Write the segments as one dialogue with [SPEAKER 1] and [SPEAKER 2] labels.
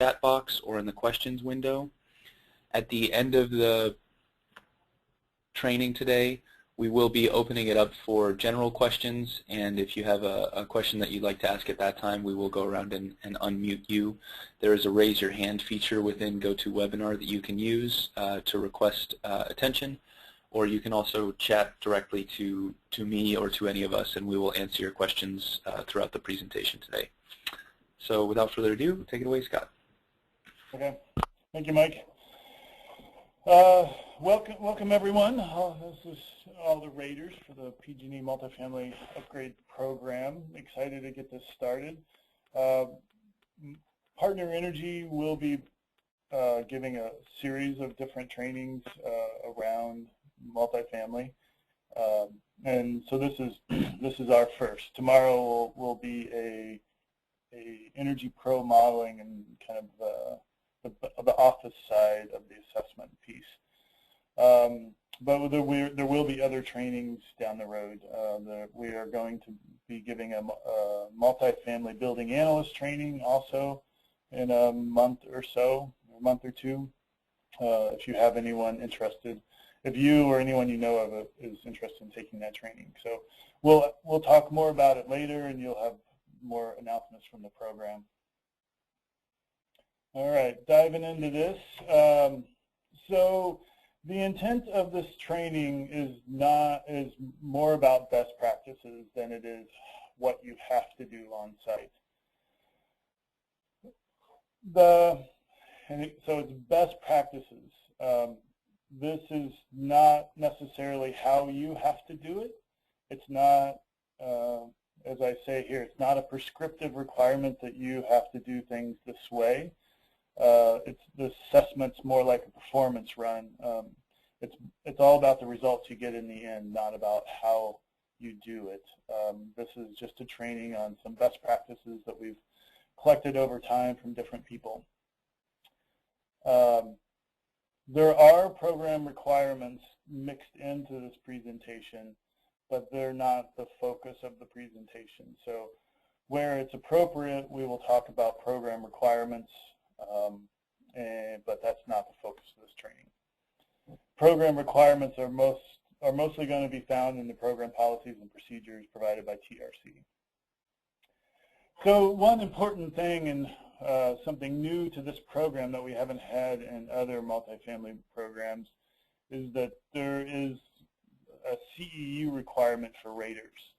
[SPEAKER 1] chat box or in the questions window. At the end of the training today, we will be opening it up for general questions, and if you have a question that you'd like to ask at that time, we will go around and unmute you. There is a raise your hand feature within GoToWebinar that you can use to request attention, or you can also chat directly to me or to any of us, and we will answer your questions throughout the presentation today. So without further ado, take it away, Scott.
[SPEAKER 2] Okay. Thank you, Mike. Welcome everyone. This is all the raters for the PG&E Multifamily Upgrade Program. Excited to get this started. Partner Energy will be giving a series of different trainings around multifamily, and so this is our first. Tomorrow will be a Energy Pro modeling and kind of the office side of the assessment piece. But there will be other trainings down the road. We are going to be giving a multifamily building analyst training also in a month or so, a month or two. If you have anyone interested, if you or anyone you know of is interested in taking that training. So we'll talk more about it later, and you'll have more announcements from the program. All right, diving into this. So the intent of this training is more about best practices than it is what you have to do on site. So it's best practices. This is not necessarily how you have to do it. It's not, as I say here, it's not a prescriptive requirement that you have to do things this way. The assessment's more like a performance run. It's all about the results you get in the end, not about how you do it. This is just a training on some best practices that we've collected over time from different people. There are program requirements mixed into this presentation, but they're not the focus of the presentation. So where it's appropriate, we will talk about program requirements, but that's not the focus of this training. Program requirements are mostly going to be found in the program policies and procedures provided by TRC. So one important thing, and something new to this program that we haven't had in other multifamily programs, is that there is a CEU requirement for raters.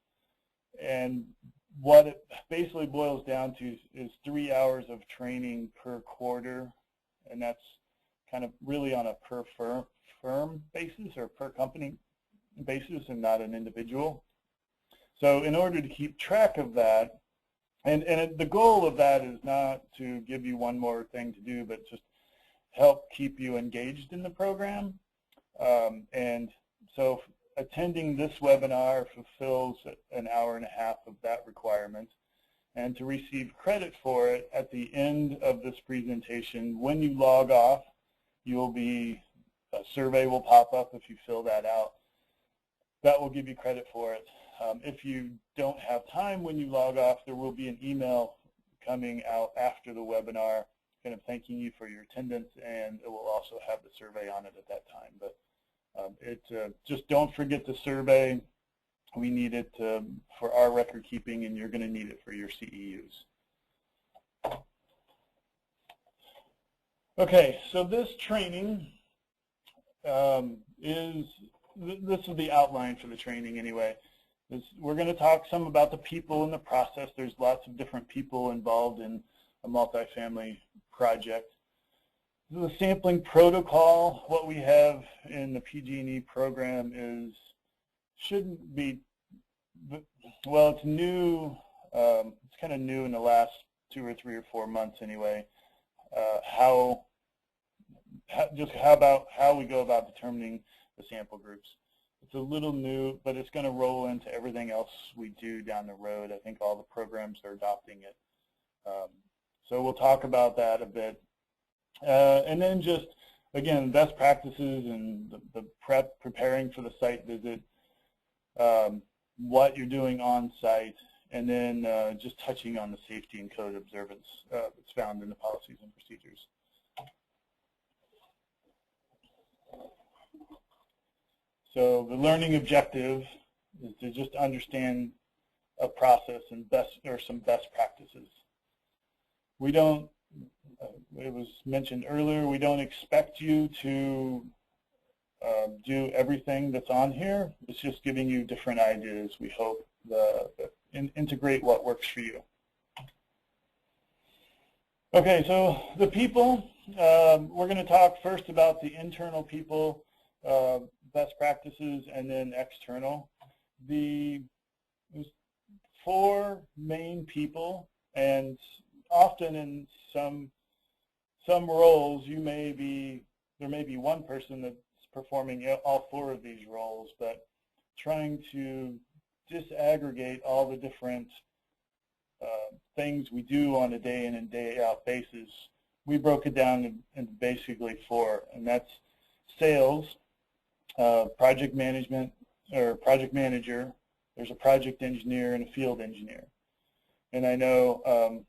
[SPEAKER 2] And what it basically boils down to is 3 hours of training per quarter, and that's kind of really on a per firm basis or per company basis and not an individual. So in order to keep track of that, and the goal of that is not to give you one more thing to do, but just help keep you engaged in the program. And so attending this webinar fulfills an hour and a half of that requirement. And to receive credit for it at the end of this presentation, when you log off, a survey will pop up if you fill that out. That will give you credit for it. If you don't have time when you log off, there will be an email coming out after the webinar kind of thanking you for your attendance, and it will also have the survey on it at that time. But just don't forget the survey. We need it for our record keeping, and you're going to need it for your CEUs. Okay, so this training this is the outline for the training anyway. We're going to talk some about the people in the process. There's lots of different people involved in a multifamily project. The sampling protocol, what we have in the PG&E program shouldn't be, well, it's new, it's kind of new in the last 2 or 3 or 4 months anyway, just how we go about determining the sample groups. It's a little new, but it's going to roll into everything else we do down the road. I think all the programs are adopting it. So we'll talk about that a bit. And then just, again, best practices and the preparing for the site visit, what you're doing on site, and then just touching on the safety and code observance that's found in the policies and procedures. So the learning objective is to just understand a process and some best practices. We don't, it was mentioned earlier, we don't expect you to do everything that's on here. It's just giving you different ideas. We hope integrate what works for you. Okay, so the people, we're going to talk first about the internal people, best practices, and then external. There's 4 main people, and often in some roles, there may be one person that's performing all 4 of these roles, but trying to disaggregate all the different things we do on a day in and day out basis, we broke it down into basically 4, and that's sales, project management, or project manager, there's a project engineer and a field engineer. And I know,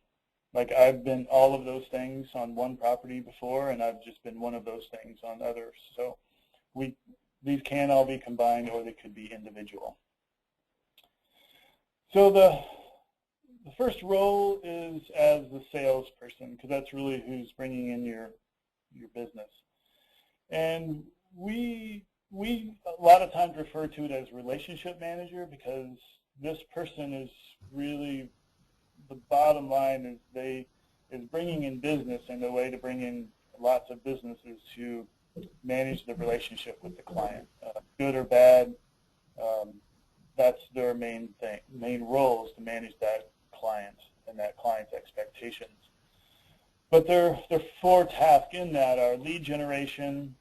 [SPEAKER 2] like I've been all of those things on one property before, and I've just been one of those things on others. So these can all be combined, or they could be individual. So the first role is as the salesperson, because that's really who's bringing in your business. And we a lot of times refer to it as relationship manager, because this person is really, the bottom line is bringing in business, and the way to bring in lots of business is to manage the relationship with the client, good or bad. That's their main role, is to manage that client and that client's expectations. But their 4 tasks in that are lead generation,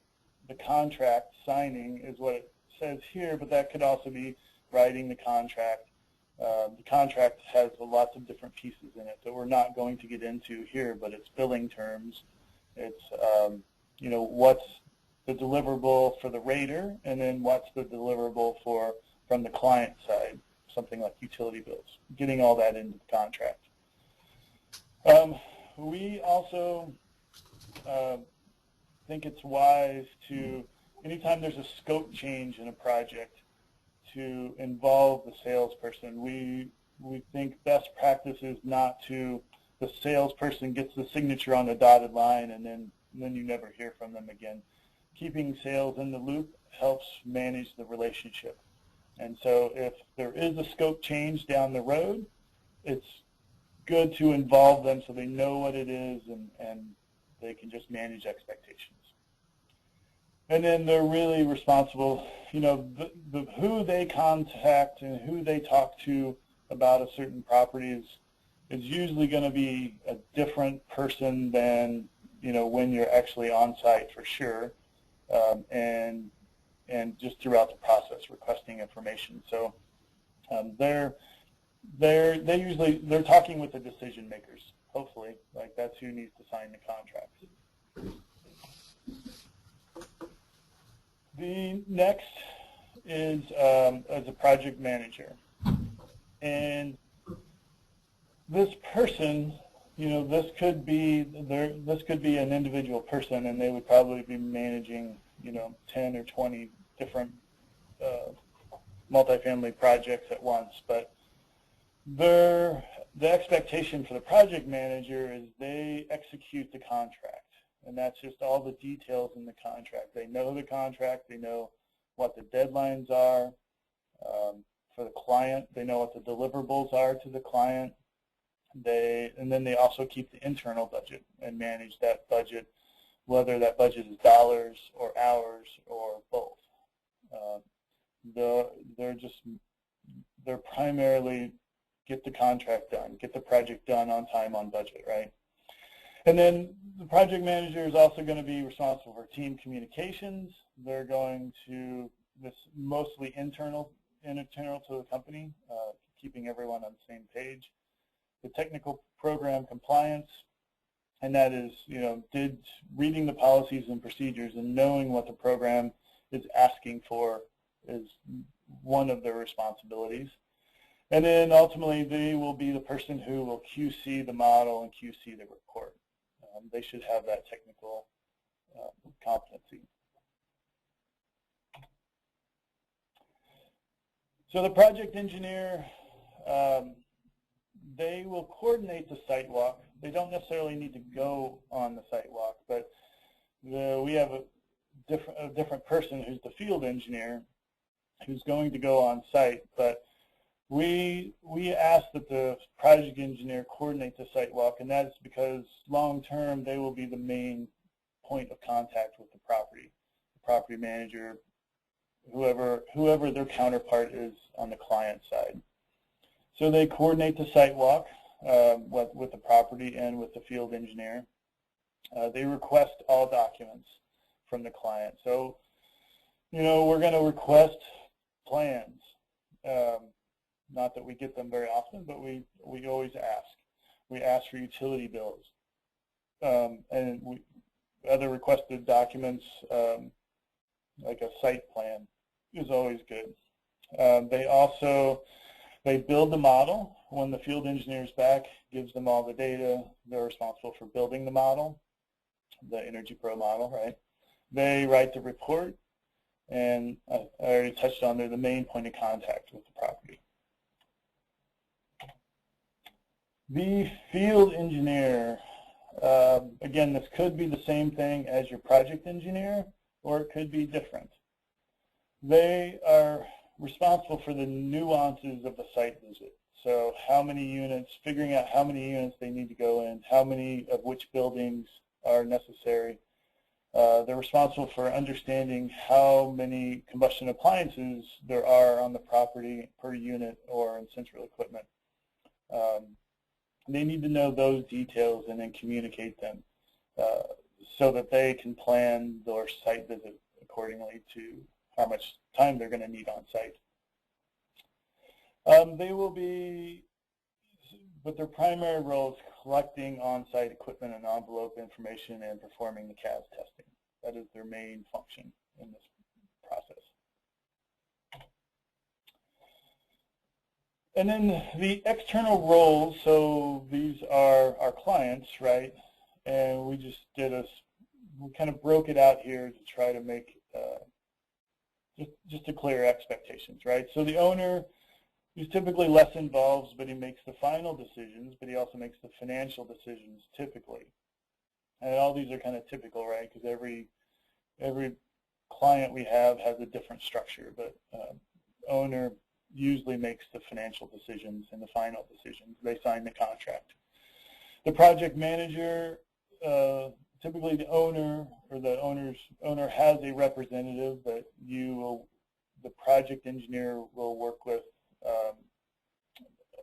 [SPEAKER 2] the contract signing is what it says here, but that could also be writing the contract. The contract has lots of different pieces in it that we're not going to get into here, but it's billing terms. It's what's the deliverable for the rater, and then what's the deliverable from the client side, something like utility bills, getting all that into the contract. We also think it's wise to, anytime there's a scope change in a project, to involve the salesperson. We think best practice is not to, the salesperson gets the signature on the dotted line and then you never hear from them again. Keeping sales in the loop helps manage the relationship. And so if there is a scope change down the road, it's good to involve them so they know what it is and they can just manage expectations. And then they're really responsible, who they contact and who they talk to about a certain property is usually going to be a different person than, when you're actually on site for sure, and just throughout the process requesting information. So they're talking with the decision makers, hopefully, like that's who needs to sign the contracts. The next is as a project manager, and this person, this could be an individual person, and they would probably be managing 10 or 20 different multifamily projects at once. But the expectation for the project manager is they execute the contract. And that's just all the details in the contract. They know the contract. They know what the deadlines are for the client. They know what the deliverables are to the client. And then they also keep the internal budget and manage that budget, whether that budget is dollars or hours or both. They're primarily get the contract done, get the project done on time, on budget, right? And then the project manager is also going to be responsible for team communications. They're going to, this mostly internal to the company, keeping everyone on the same page. The technical program compliance, and that is, reading the policies and procedures and knowing what the program is asking for is one of their responsibilities. And then ultimately, they will be the person who will QC the model and QC the report. They should have that technical competency. So the project engineer, they will coordinate the site walk. They don't necessarily need to go on the site walk, but we have a different person who's the field engineer who's going to go on site, but we ask that the project engineer coordinate the site walk, and that's because long term they will be the main point of contact with the property manager, whoever their counterpart is on the client side. So they coordinate the site walk with the property and with the field engineer. They request all documents from the client. So, we're going to request plans. Not that we get them very often, but we always ask. We ask for utility bills. And other requested documents, like a site plan, is always good. They build the model. When the field engineer is back, gives them all the data. They're responsible for building the model, the Energy Pro model, right? They write the report, and I already touched on they're the main point of contact with the property. The field engineer, again, this could be the same thing as your project engineer, or it could be different. They are responsible for the nuances of the site visit. So how many units, figuring out how many units they need to go in, how many of which buildings are necessary. They're responsible for understanding how many combustion appliances there are on the property per unit or in central equipment. They need to know those details and then communicate them so that they can plan their site visit accordingly to how much time they're going to need on site. They will be, but their primary role is collecting on-site equipment and envelope information and performing the CAS testing. That is their main function in this process. And then the external roles, so these are our clients, right? And we just we kind of broke it out here to try to make just to clear expectations, right? So the owner is typically less involved, but he makes the final decisions, but he also makes the financial decisions typically. And all these are kind of typical, right? Because every client we have has a different structure, but owner usually makes the financial decisions and the final decisions. They sign the contract. The project manager, typically the owner or the owner has a representative that the project engineer will work with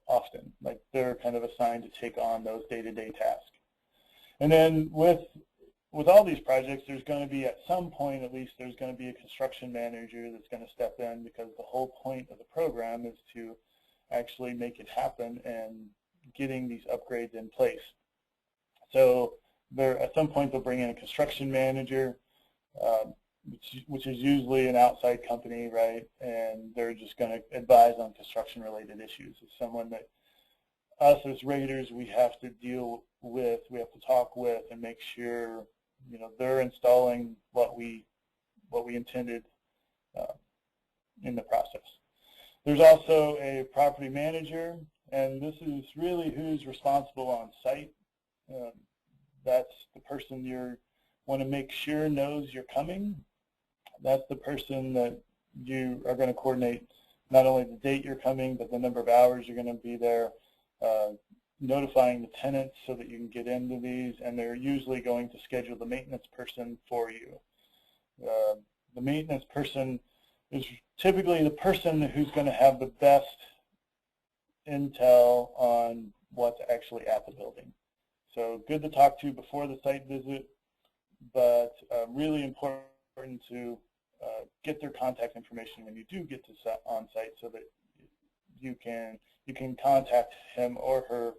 [SPEAKER 2] often. Like they're kind of assigned to take on those day-to-day tasks. And then with all these projects, there's going to be, at some point at least, there's going to be a construction manager that's going to step in, because the whole point of the program is to actually make it happen and getting these upgrades in place. So at some point they'll bring in a construction manager, which is usually an outside company, right? And they're just going to advise on construction-related issues. It's someone that us as raters, we have to deal with, we have to talk with, and make sure they're installing what we intended in the process. There's also a property manager, and this is really who's responsible on site. That's the person you want to make sure knows you're coming. That's the person that you are going to coordinate not only the date you're coming, but the number of hours you're going to be there, notifying the tenants so that you can get into these, and they're usually going to schedule the maintenance person for you. The maintenance person is typically the person who's going to have the best intel on what's actually at the building. So good to talk to before the site visit, but really important to get their contact information when you do get to on site, so that you can contact him or her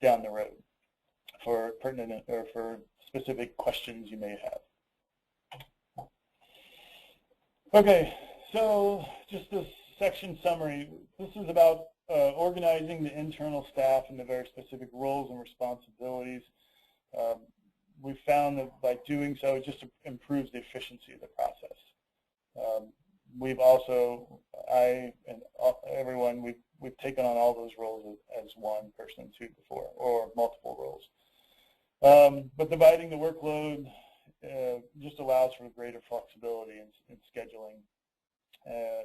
[SPEAKER 2] down the road for pertinent or for specific questions you may have. Okay, so just this section summary. This is about organizing the internal staff into very specific roles and responsibilities. We found that by doing so, it just improves the efficiency of the process. We've also, I and everyone, we've taken on all those roles as one person too before, or multiple roles. But dividing the workload just allows for greater flexibility in scheduling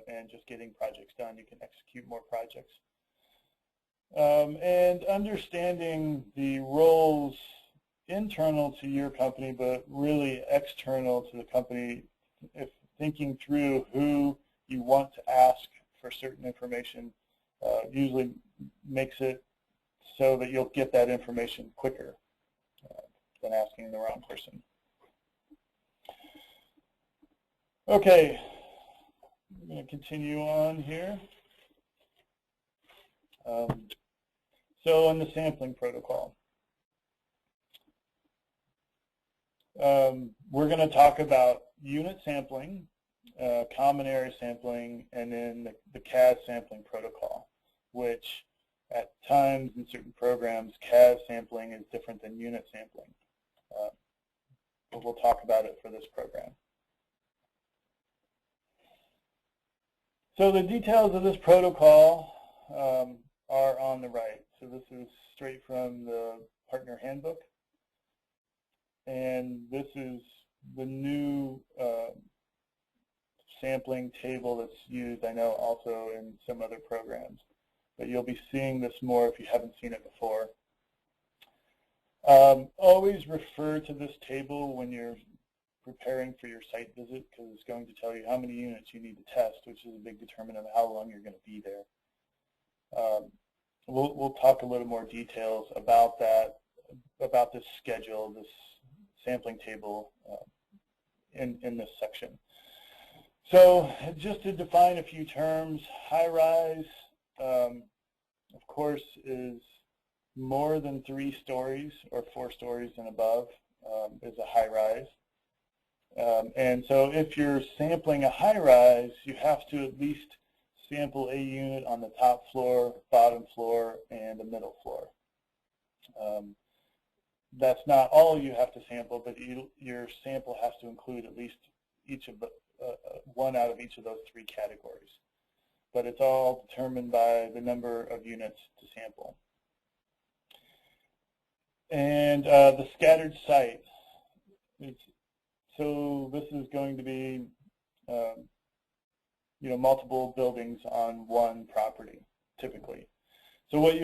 [SPEAKER 2] and just getting projects done. You can execute more projects. And understanding the roles internal to your company, but really external to the company, if thinking through who you want to ask for certain information usually makes it so that you'll get that information quicker than asking the wrong person. Okay, I'm going to continue on here. So on the sampling protocol, we're going to talk about unit sampling, common area sampling, and then the CAS sampling protocol, which at times in certain programs, CAS sampling is different than unit sampling. But we'll talk about it for this program. So the details of this protocol are on the right. So this is straight from the partner handbook. And this is the new sampling table that's used, I know, also in some other programs. But you'll be seeing this more if you haven't seen it before. Always refer to this table when you're preparing for your site visit, because it's going to tell you how many units you need to test, which is a big determinant of how long you're going to be there. We'll talk a little more details about that, about this schedule, this sampling table in this section. So just to define a few terms, high-rise, of course, is more than 3 stories or 4 stories and above is a high-rise. And so if you're sampling a high-rise, you have to at least sample a unit on the top floor, bottom floor, and the middle floor. That's not all you have to sample, but your sample has to include at least each of the one out of each of those 3 categories. But it's all determined by the number of units to sample. And the scattered site. So this is going to be multiple buildings on one property, typically. So what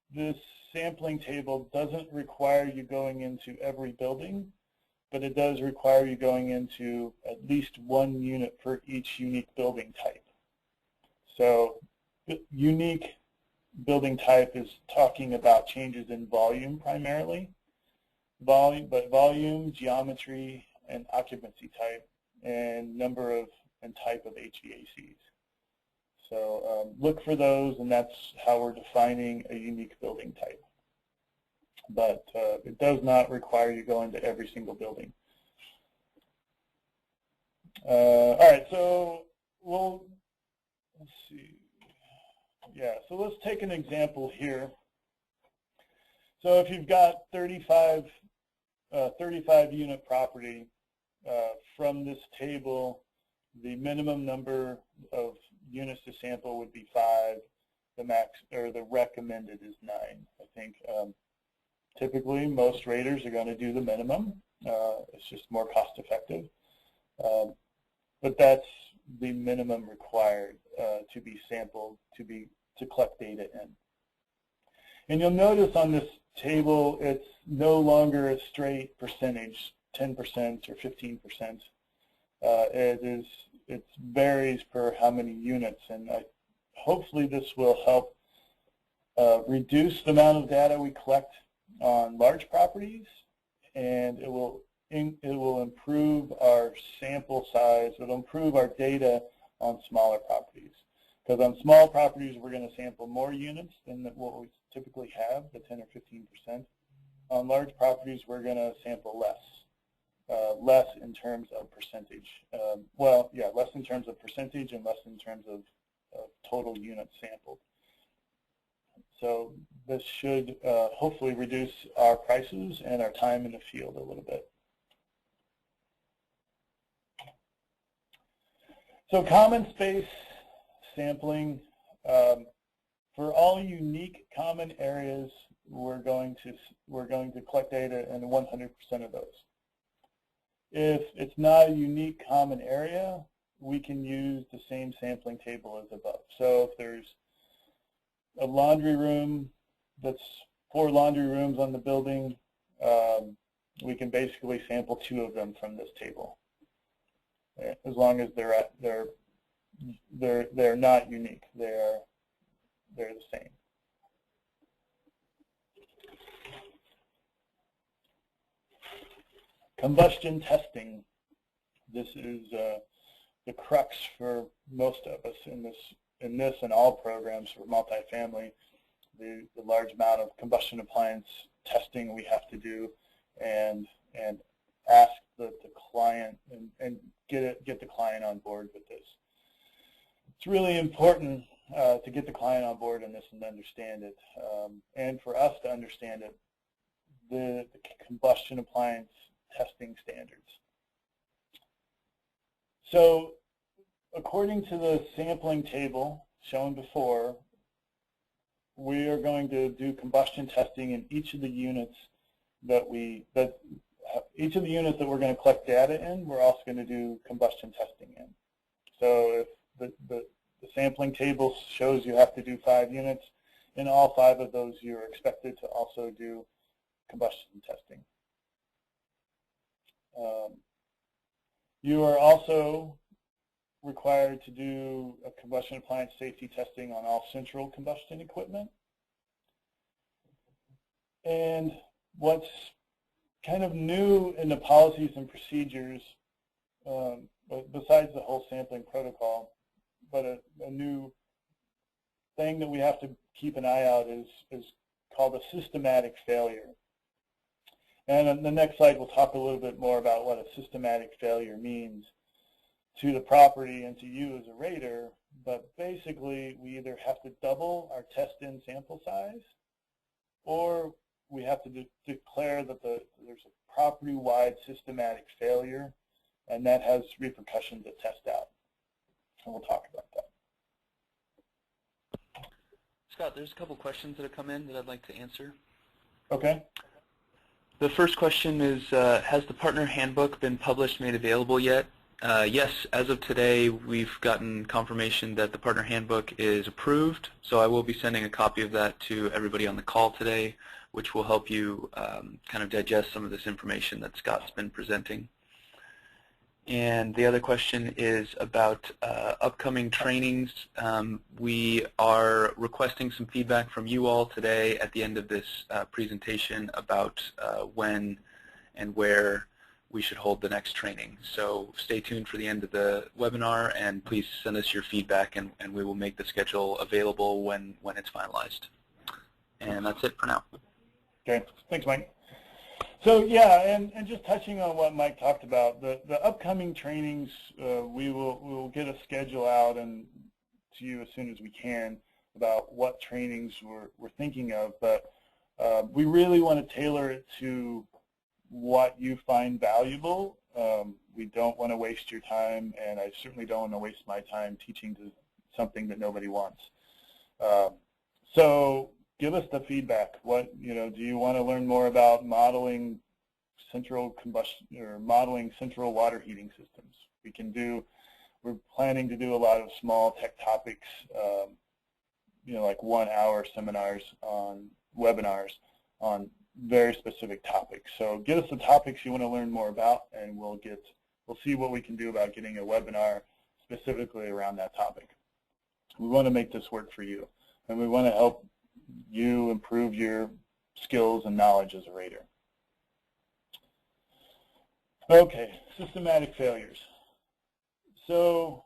[SPEAKER 2] this sampling table doesn't require you going into every building, but it does require you going into at least 1 unit for each unique building type. So unique building type is talking about changes in volume primarily, but volume, geometry, and occupancy type, and number of and type of HVACs. So look for those, and that's how we're defining a unique building type. But it does not require you go into every single building. All right, so let's see. Yeah, so let's take an example here. So if you've got 35 unit property, from this table, the minimum number of units to sample would be 5. The max, or the recommended, is 9. I think typically most raters are going to do the minimum. It's just more cost effective. But that's the minimum required to be sampled, to collect data in. And you'll notice on this table, it's no longer a straight percentage, 10% or 15%. It varies per how many units, and hopefully this will help reduce the amount of data we collect on large properties, and it will improve our sample size. It'll improve our data on smaller properties. Because on small properties, we're going to sample more units than what we typically have, the 10 or 15%. On large properties, we're going to sample less in terms of percentage. Less in terms of percentage and less in terms of of total units sampled. So this should hopefully reduce our prices and our time in the field a little bit. So common space sampling, for all unique common areas, we're going to collect data in 100% of those. If it's not a unique common area, we can use the same sampling table as above. So if there's a laundry room that's 4 laundry rooms on the building, we can basically sample 2 of them from this table, as long as they're not unique. They're the same. Combustion testing. This is the crux for most of us in this and all programs for multifamily. The large amount of combustion appliance testing we have to do, and ask the client and get the client on board with this. It's really important to get the client on board in this and understand it, and for us to understand it, the combustion appliance testing standards. So according to the sampling table shown before, we are going to do combustion testing in each of the units that we're going to collect data in. We're also going to do combustion testing in. So if the sampling table shows you have to do 5 units, in all 5 of those you're expected to also do combustion testing. You are also required to do a combustion appliance safety testing on all central combustion equipment. And what's kind of new in the policies and procedures, besides the whole sampling protocol, but a new thing that we have to keep an eye out is called a systematic failure. And on the next slide, we'll talk a little bit more about what a systematic failure means to the property and to you as a rater. But basically, we either have to double our test-in sample size, or we have to declare that there's a property-wide systematic failure, and that has repercussions at test out. And we'll talk about that.
[SPEAKER 1] Scott, there's a couple questions that have come in that I'd like to answer.
[SPEAKER 2] Okay.
[SPEAKER 1] The first question is, has the partner handbook been published, made available yet? Yes, as of today, we've gotten confirmation that the partner handbook is approved, so I will be sending a copy of that to everybody on the call today, which will help you kind of digest some of this information that Scott's been presenting. And the other question is about upcoming trainings. We are requesting some feedback from you all today at the end of this presentation about when and where we should hold the next training. So stay tuned for the end of the webinar, and please send us your feedback, and we will make the schedule available when it's finalized. And that's it for now.
[SPEAKER 2] Okay, thanks, Mike. So yeah, and just touching on what Mike talked about, the upcoming trainings, we will get a schedule out and to you as soon as we can about what trainings we're thinking of, but we really want to tailor it to what you find valuable. We don't want to waste your time, and I certainly don't want to waste my time teaching to something that nobody wants. So give us the feedback. What, do you want to learn more about modeling central combustion or modeling central water heating systems? We're planning to do a lot of small tech topics, like 1-hour seminars on webinars on very specific topics. So give us the topics you want to learn more about, and we'll see what we can do about getting a webinar specifically around that topic. We want to make this work for you, and we want to help you improve your skills and knowledge as a rater. Okay, systematic failures. So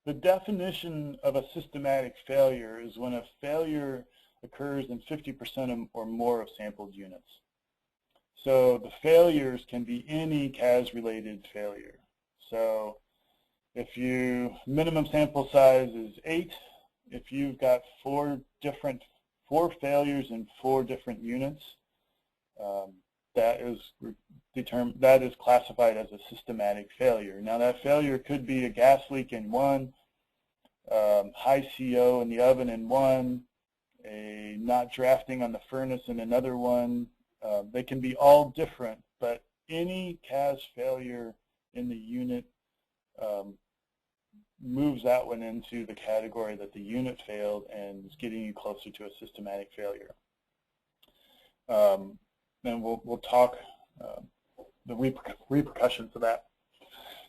[SPEAKER 2] the definition of a systematic failure is when a failure occurs in 50% or more of sampled units. So the failures can be any CAS-related failure. So if your minimum sample size is 8, if you've got four failures in 4 different units, that is classified as a systematic failure. Now that failure could be a gas leak in one, high CO in the oven in one, a not drafting on the furnace in another one. They can be all different, but any CAS failure in the unit moves that one into the category that the unit failed and is getting you closer to a systematic failure. And we'll talk the repercussions of that.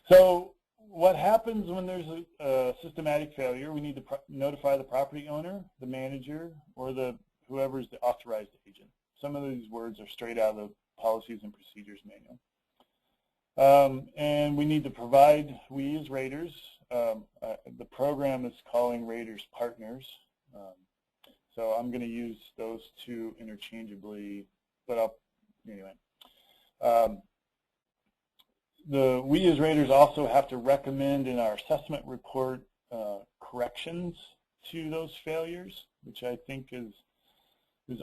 [SPEAKER 2] So what happens when there's a systematic failure? We need to notify the property owner, the manager, or whoever is the authorized agent. Some of these words are straight out of the Policies and Procedures Manual. And we need to provide, we as raters, the program is calling raters partners. So I'm going to use those two interchangeably, but anyway. We as raters also have to recommend in our assessment report corrections to those failures, which I think is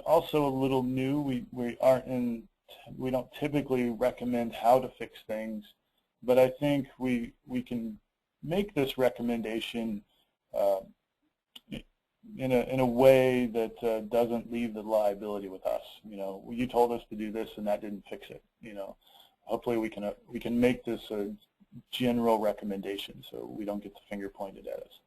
[SPEAKER 2] also a little new. We don't typically recommend how to fix things, but I think we can make this recommendation in a way that doesn't leave the liability with us. You know, you told us to do this and that didn't fix it. You know, hopefully we can make this a general recommendation so we don't get the finger pointed at us.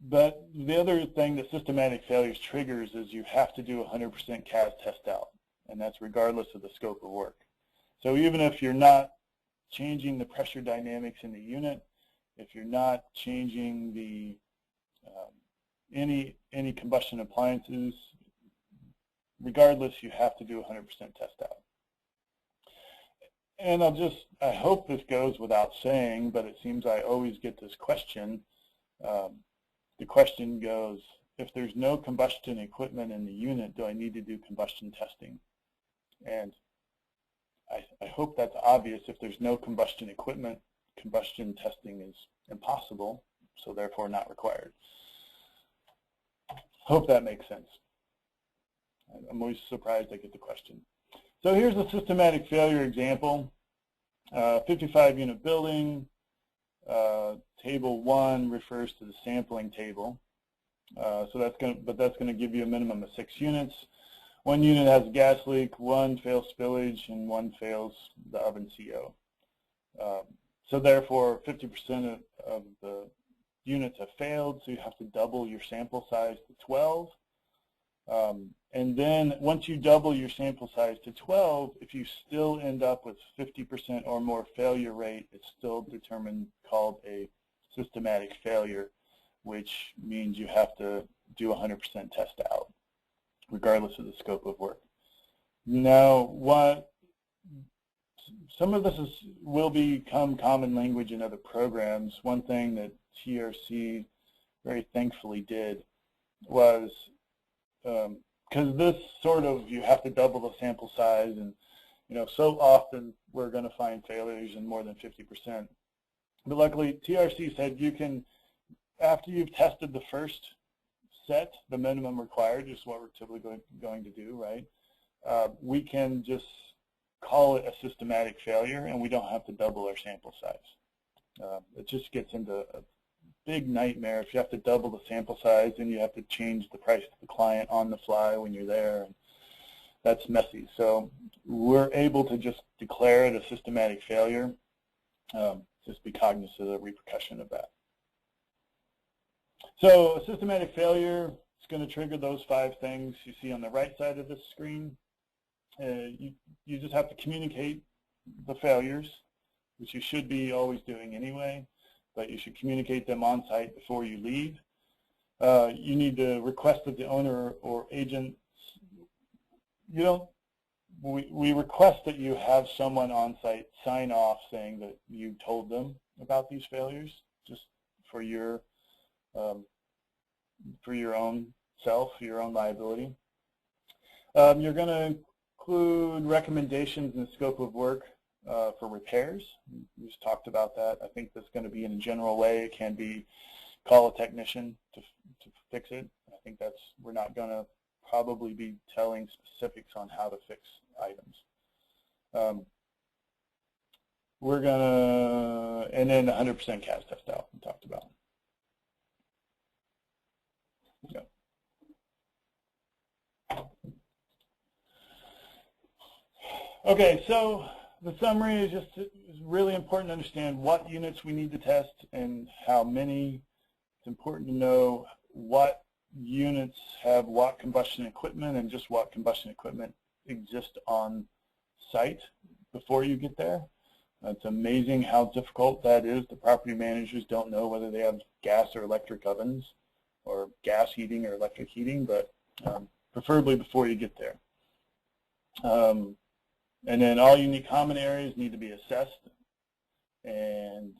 [SPEAKER 2] But the other thing that systematic failures triggers is you have to do 100% CAS test out, and that's regardless of the scope of work. So even if you're not changing the pressure dynamics in the unit, if you're not changing the any combustion appliances, regardless, you have to do 100% test out. And I hope this goes without saying, but it seems I always get this question. The question goes, if there's no combustion equipment in the unit, do I need to do combustion testing? And I hope that's obvious. If there's no combustion equipment, combustion testing is impossible, so therefore not required. Hope that makes sense. I'm always surprised I get the question. So here's a systematic failure example. 55-unit building. Table 1 refers to the sampling table. So that's going to give you a minimum of 6 units. One unit has a gas leak, 1 fails spillage, and 1 fails the oven CO. So therefore, 50% of the units have failed, so you have to double your sample size to 12. And then once you double your sample size to 12, if you still end up with 50% or more failure rate, it's still called a systematic failure, which means you have to do 100% test out, regardless of the scope of work. Now, some of this will become common language in other programs. One thing that TRC very thankfully did was, because this sort of, you have to double the sample size, and so often we're going to find failures in more than 50%. But luckily, TRC said you can, after you've tested the first set, the minimum required, just what we're typically going to do, right? We can just call it a systematic failure, and we don't have to double our sample size. It just gets into a big nightmare if you have to double the sample size and you have to change the price to the client on the fly when you're there. And that's messy. So we're able to just declare it a systematic failure. Just be cognizant of the repercussion of that. So a systematic failure is going to trigger those 5 things you see on the right side of this screen. You just have to communicate the failures, which you should be always doing anyway, but you should communicate them on site before you leave. You need to request that the owner or agent, we request that you have someone on site sign off saying that you told them about these failures, just for your own self, your own liability. You're going to include recommendations and scope of work. for repairs. We just talked about that. I think that's going to be in a general way. It can be call a technician to fix it. I think we're not going to probably be telling specifics on how to fix items. We're going to, and then 100% CAS test out, we talked about. Yeah. Okay, so the summary is just it's really important to understand what units we need to test and how many. It's important to know what units have what combustion equipment and just what combustion equipment exists on site before you get there. It's amazing how difficult that is. The property managers don't know whether they have gas or electric ovens or gas heating or electric heating, but preferably before you get there. And then all unique common areas need to be assessed, and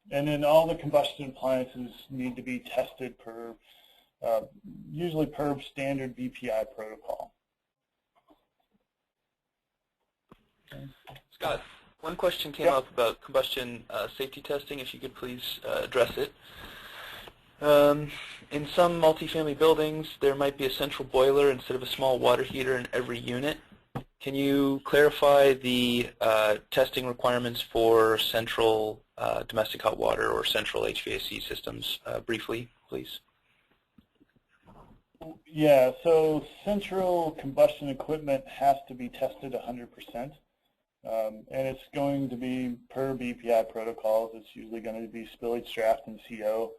[SPEAKER 2] then all the combustion appliances need to be tested per, usually per standard VPI protocol. Okay.
[SPEAKER 1] Scott, one question came up about combustion safety testing, if you could please address it. In some multifamily buildings, there might be a central boiler instead of a small water heater in every unit. Can you clarify the testing requirements for central domestic hot water or central HVAC systems briefly, please?
[SPEAKER 2] Yeah, so central combustion equipment has to be tested 100%. And it's going to be per BPI protocols. It's usually going to be spillage, draft, and CO.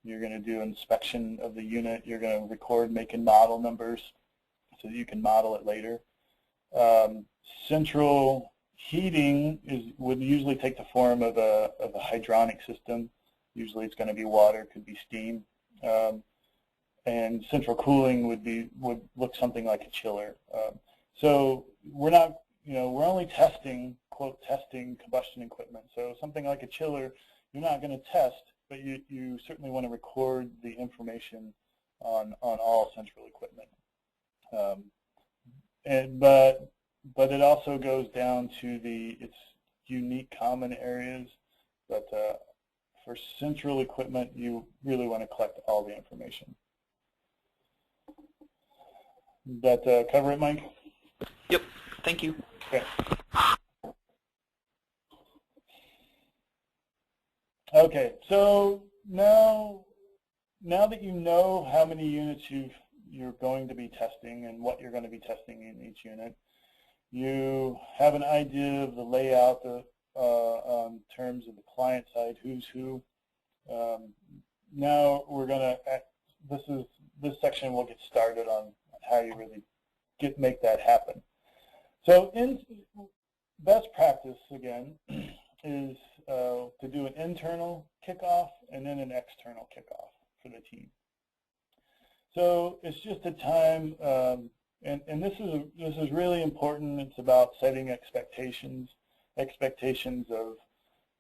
[SPEAKER 2] You're going to do inspection of the unit. You're going to record make and model numbers so that you can model it later. Central heating would usually take the form of a hydronic system. Usually it's going to be water, could be steam. And central cooling would look something like a chiller. So we're not, we're only testing, quote, testing combustion equipment. So something like a chiller, you're not going to test, but you certainly want to record the information on all central equipment. But it also goes down to its unique common areas. But for central equipment, you really want to collect all the information. Did that cover it, Mike?
[SPEAKER 1] Yep. Thank you.
[SPEAKER 2] Okay. Okay. So now that you know how many units you're going to be testing and what you're going to be testing in each unit, you have an idea of the layout in terms of the client side, who's who. Now we're going to, this section will get started on how you really make that happen. So best practice, again, is to do an internal kickoff and then an external kickoff for the team. So it's just a time, and this is really important. It's about setting expectations of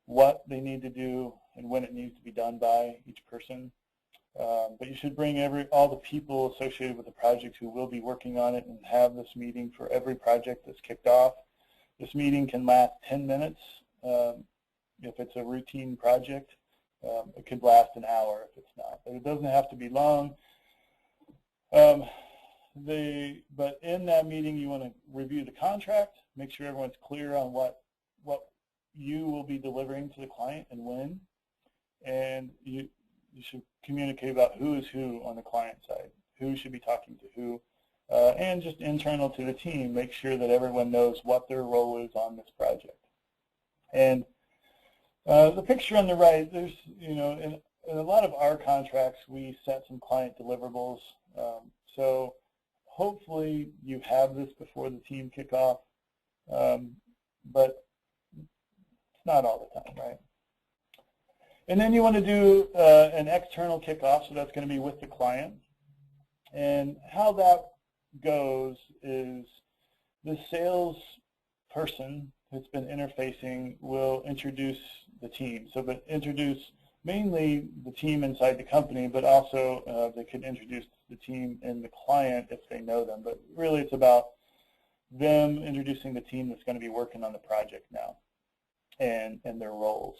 [SPEAKER 2] what they need to do and when it needs to be done by each person. But you should bring all the people associated with the project who will be working on it and have this meeting for every project that's kicked off. This meeting can last 10 minutes if it's a routine project. It could last an hour if it's not. But it doesn't have to be long. But in that meeting, you want to review the contract, make sure everyone's clear on what you will be delivering to the client and when. And you should communicate about who is who on the client side, who should be talking to who, and just internal to the team, make sure that everyone knows what their role is on this project. And the picture on the right, there's, in a lot of our contracts, we set some client deliverables. So hopefully you have this before the team kickoff, but it's not all the time, right? And then you want to do an external kickoff, so that's going to be with the client. And how that goes is the sales person who's been interfacing will introduce the team. So but introduce mainly the team inside the company, but also they could introduce the team and the client if they know them. But really it's about them introducing the team that's going to be working on the project now and their roles.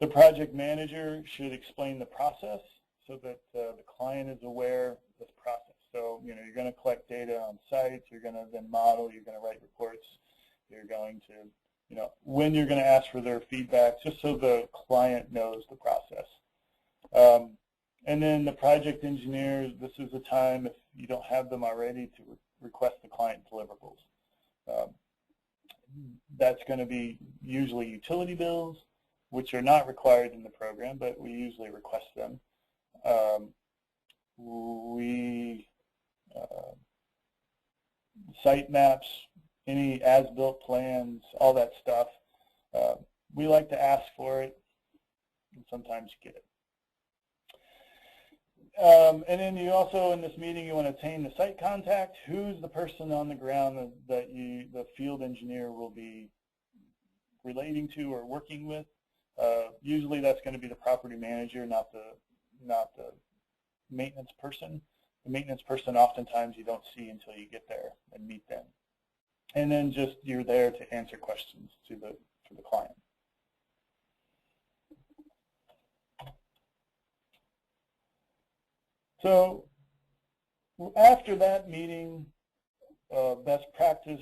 [SPEAKER 2] The project manager should explain the process so that the client is aware of this process. So, you know, you're going to collect data on sites, you're going to then model, you're going to write reports, you're going to, you know, when you're going to ask for their feedback, just so the client knows the process. And then the project engineers, this is the time, if you don't have them already, to request the client deliverables. That's going to be usually utility bills, which are not required in the program, but we usually request them. Site maps, any as-built plans, all that stuff. We like to ask for it, and sometimes you get it. And then you also, in this meeting, you want to obtain the site contact. Who's the person on the ground that the field engineer will be relating to or working with? Usually that's going to be the property manager, not the maintenance person. The maintenance person oftentimes you don't see until you get there and meet them. And then just you're there to answer questions to the client. So after that meeting, best practice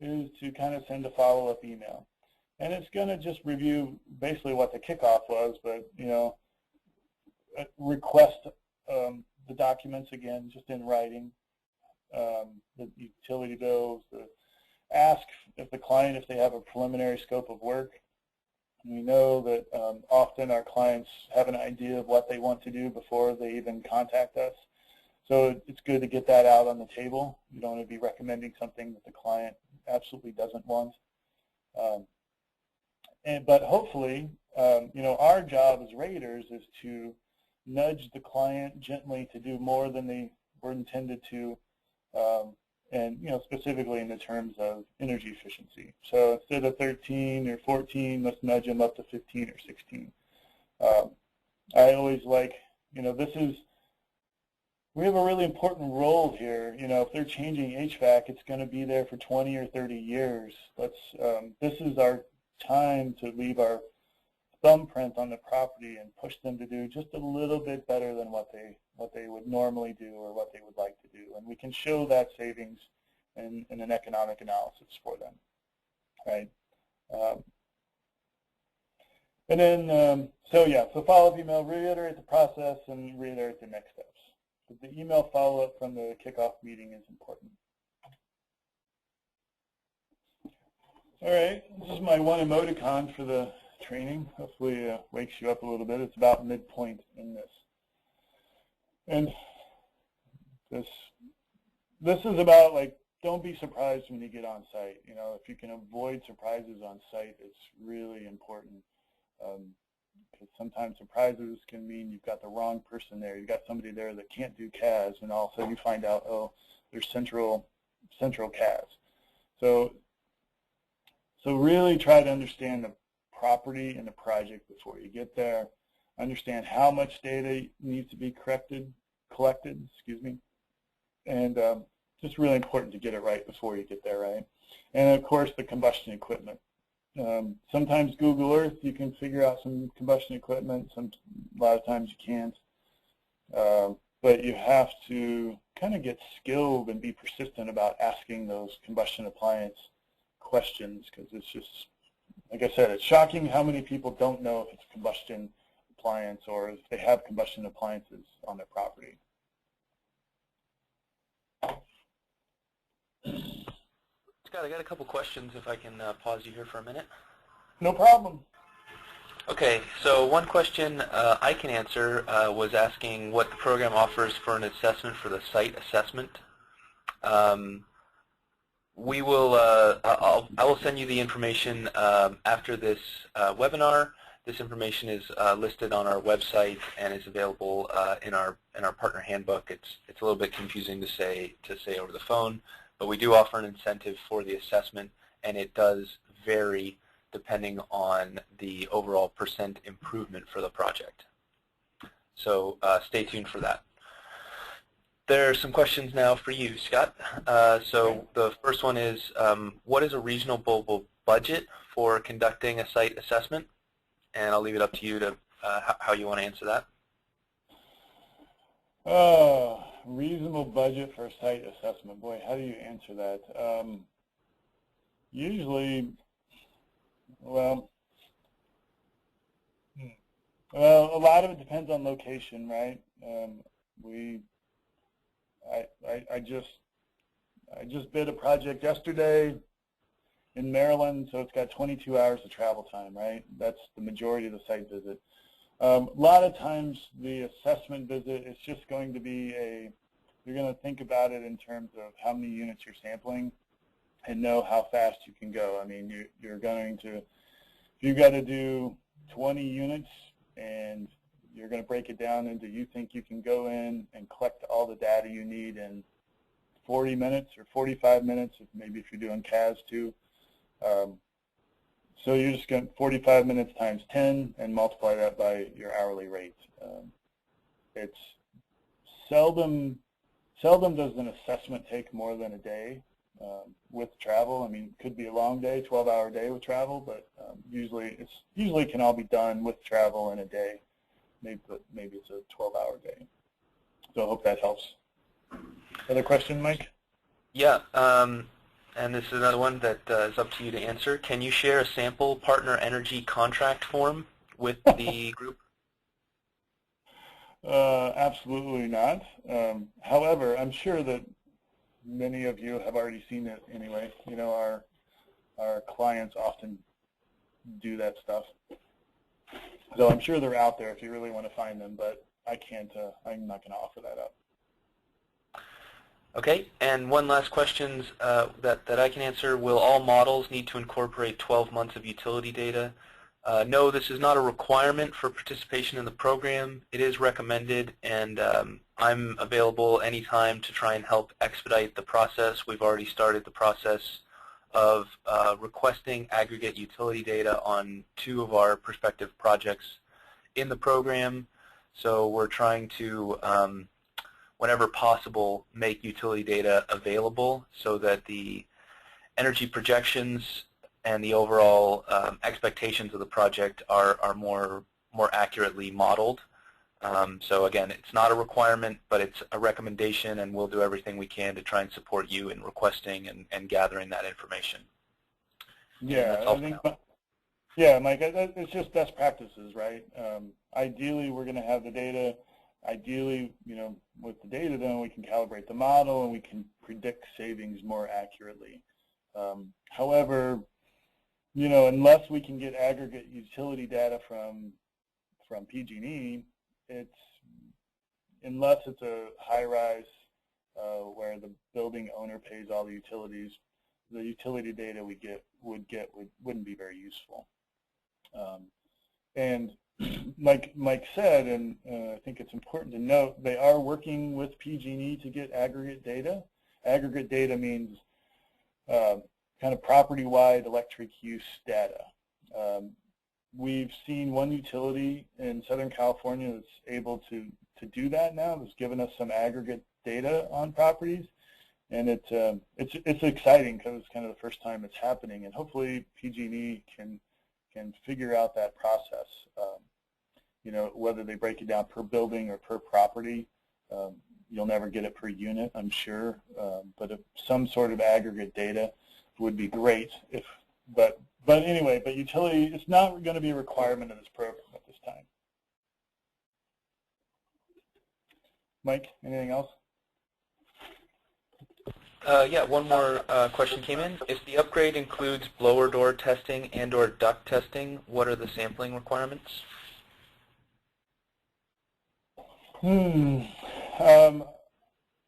[SPEAKER 2] is to kind of send a follow-up email. And it's going to just review basically what the kickoff was, but, you know, request the documents again, just in writing, the utility bills, ask if the client, if they have a preliminary scope of work. We know that often our clients have an idea of what they want to do before they even contact us. So it's good to get that out on the table. You don't want to be recommending something that the client absolutely doesn't want. But hopefully, you know, our job as raters is to nudge the client gently to do more than they were intended to, and, you know, specifically in the terms of energy efficiency. So instead of 13 or 14, let's nudge them up to 15 or 16. I always like, you know, we have a really important role here. You know, if they're changing HVAC, it's going to be there for 20 or 30 years. This is our time to leave our thumbprint on the property and push them to do just a little bit better than what they would normally do or what they would like to do. And we can show that savings in an economic analysis for them, right? And then, so follow-up email, reiterate the process and reiterate the next steps. But the email follow-up from the kickoff meeting is important. All right, this is my one emoticon for the training. Hopefully wakes you up a little bit. It's about midpoint in this. And this is about, like, don't be surprised when you get on site. You know, if you can avoid surprises on site, it's really important. Because sometimes surprises can mean you've got the wrong person there. You've got somebody there that can't do CAS, and all of a sudden you find out, oh, there's central CAS. So really try to understand the property and the project before you get there. Understand how much data needs to be collected, and just really important to get it right before you get there, right? And of course, the combustion equipment. Sometimes Google Earth, you can figure out some combustion equipment. A lot of times you can't. But you have to kind of get skilled and be persistent about asking those combustion appliance questions, because it's just, like I said, it's shocking how many people don't know if it's a combustion appliance or if they have combustion appliances on their property.
[SPEAKER 1] Scott, I got a couple questions if I can pause you here for a minute.
[SPEAKER 2] No problem.
[SPEAKER 1] Okay, so one question I can answer was asking what the program offers for an assessment for the site assessment. We will, I will send you the information after this webinar. This information is listed on our website and is available in our partner handbook. It's a little bit confusing to say over the phone, but we do offer an incentive for the assessment, and it does vary depending on the overall % improvement for the project. So stay tuned for that. There are some questions now for you, Scott. So the first one is, what is a reasonable budget for conducting a site assessment? And I'll leave it up to you to how you want to answer that.
[SPEAKER 2] Reasonable budget for a site assessment. Boy, how do you answer that? Usually, well, a lot of it depends on location, right? I just bid a project yesterday in Maryland, so it's got 22 hours of travel time, right? That's the majority of the site visit. A lot of times the assessment visit is just going to be you're going to think about it in terms of how many units you're sampling and know how fast you can go. I mean, you're going to, if you've got to do 20 units and you're going to break it down into, you think you can go in and collect all the data you need in 40 minutes or 45 minutes, maybe if you're doing CAS too. So you're just going 45 minutes times 10 and multiply that by your hourly rate. It's seldom does an assessment take more than a day with travel. I mean, it could be a long day, 12-hour day with travel, but usually can all be done with travel in a day. Maybe it's a 12-hour day. So I hope that helps. Other question, Mike?
[SPEAKER 1] Yeah. And this is another one that is up to you to answer. Can you share a sample partner energy contract form with the group?
[SPEAKER 2] Absolutely not. However, I'm sure that many of you have already seen it anyway. You know, our clients often do that stuff. So I'm sure they're out there if you really want to find them, but I'm not going to offer that up.
[SPEAKER 1] Okay, and one last question that I can answer. Will all models need to incorporate 12 months of utility data? No, this is not a requirement for participation in the program. It is recommended, and I'm available anytime to try and help expedite the process. We've already started the process of requesting aggregate utility data on 2 of our prospective projects in the program. So we're trying to whenever possible, make utility data available so that the energy projections and the overall expectations of the project are more accurately modeled. So again, it's not a requirement, but it's a recommendation, and we'll do everything we can to try and support you in requesting and gathering that information.
[SPEAKER 2] Yeah, I think, yeah, Mike, it's just best practices, right? Ideally, we're going to have the data. Ideally, you know, with the data, then we can calibrate the model and we can predict savings more accurately. However, you know, unless we can get aggregate utility data from PG&E, unless it's a high-rise where the building owner pays all the utility data we wouldn't be very useful. And like Mike said, and I think it's important to note, they are working with PG&E to get aggregate data. Aggregate data means kind of property-wide electric use data. We've seen one utility in Southern California that's able to do that now. It's given us some aggregate data on properties, and it's exciting because it's kind of the first time it's happening, and hopefully PG&E can figure out that process. You know, whether they break it down per building or per property, you'll never get it per unit, I'm sure. But if some sort of aggregate data would be great. But anyway, utility, it's not going to be a requirement of this program at this time. Mike, anything else?
[SPEAKER 1] Yeah, one more question came in. If the upgrade includes blower door testing and/or duct testing, what are the sampling requirements?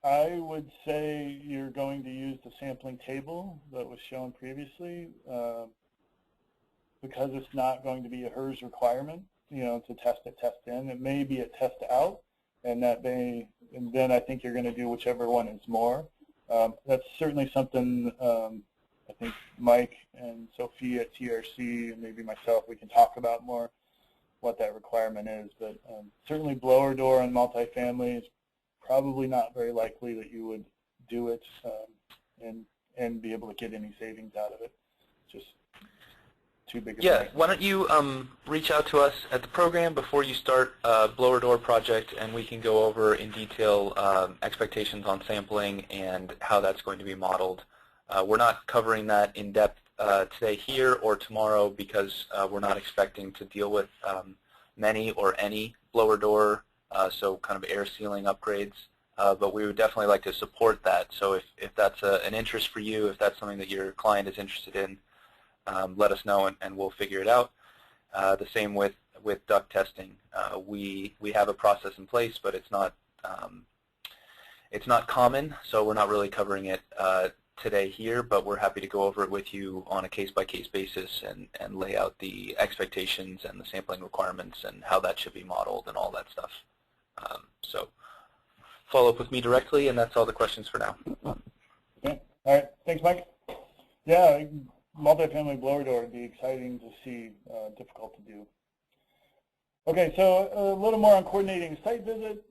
[SPEAKER 2] I would say you're going to use the sampling table that was shown previously because it's not going to be a HERS requirement, you know, to test in. It may be a test out, and then I think you're going to do whichever one is more. That's certainly something I think Mike and Sophia at TRC and maybe myself, we can talk about more what that requirement is. But certainly blower door on multifamily is probably not very likely that you would do it and be able to get any savings out of it. Just too big of
[SPEAKER 1] Yeah, why don't you reach out to us at the program before you start a blower door project, and we can go over in detail expectations on sampling and how that's going to be modeled. We're not covering that in depth today here or tomorrow because we're not expecting to deal with many or any blower door, so kind of air sealing upgrades. But we would definitely like to support that. So if that's an interest for you, if that's something that your client is interested in, let us know and we'll figure it out. The same with duct testing. We have a process in place, but it's not common, so we're not really covering it today here, but we're happy to go over it with you on a case-by-case basis and lay out the expectations and the sampling requirements and how that should be modeled and all that stuff. So follow up with me directly, and that's all the questions for now.
[SPEAKER 2] Okay. All right. Thanks, Mike. Yeah, multifamily blower door would be exciting to see, difficult to do. Okay, so a little more on coordinating a site visit.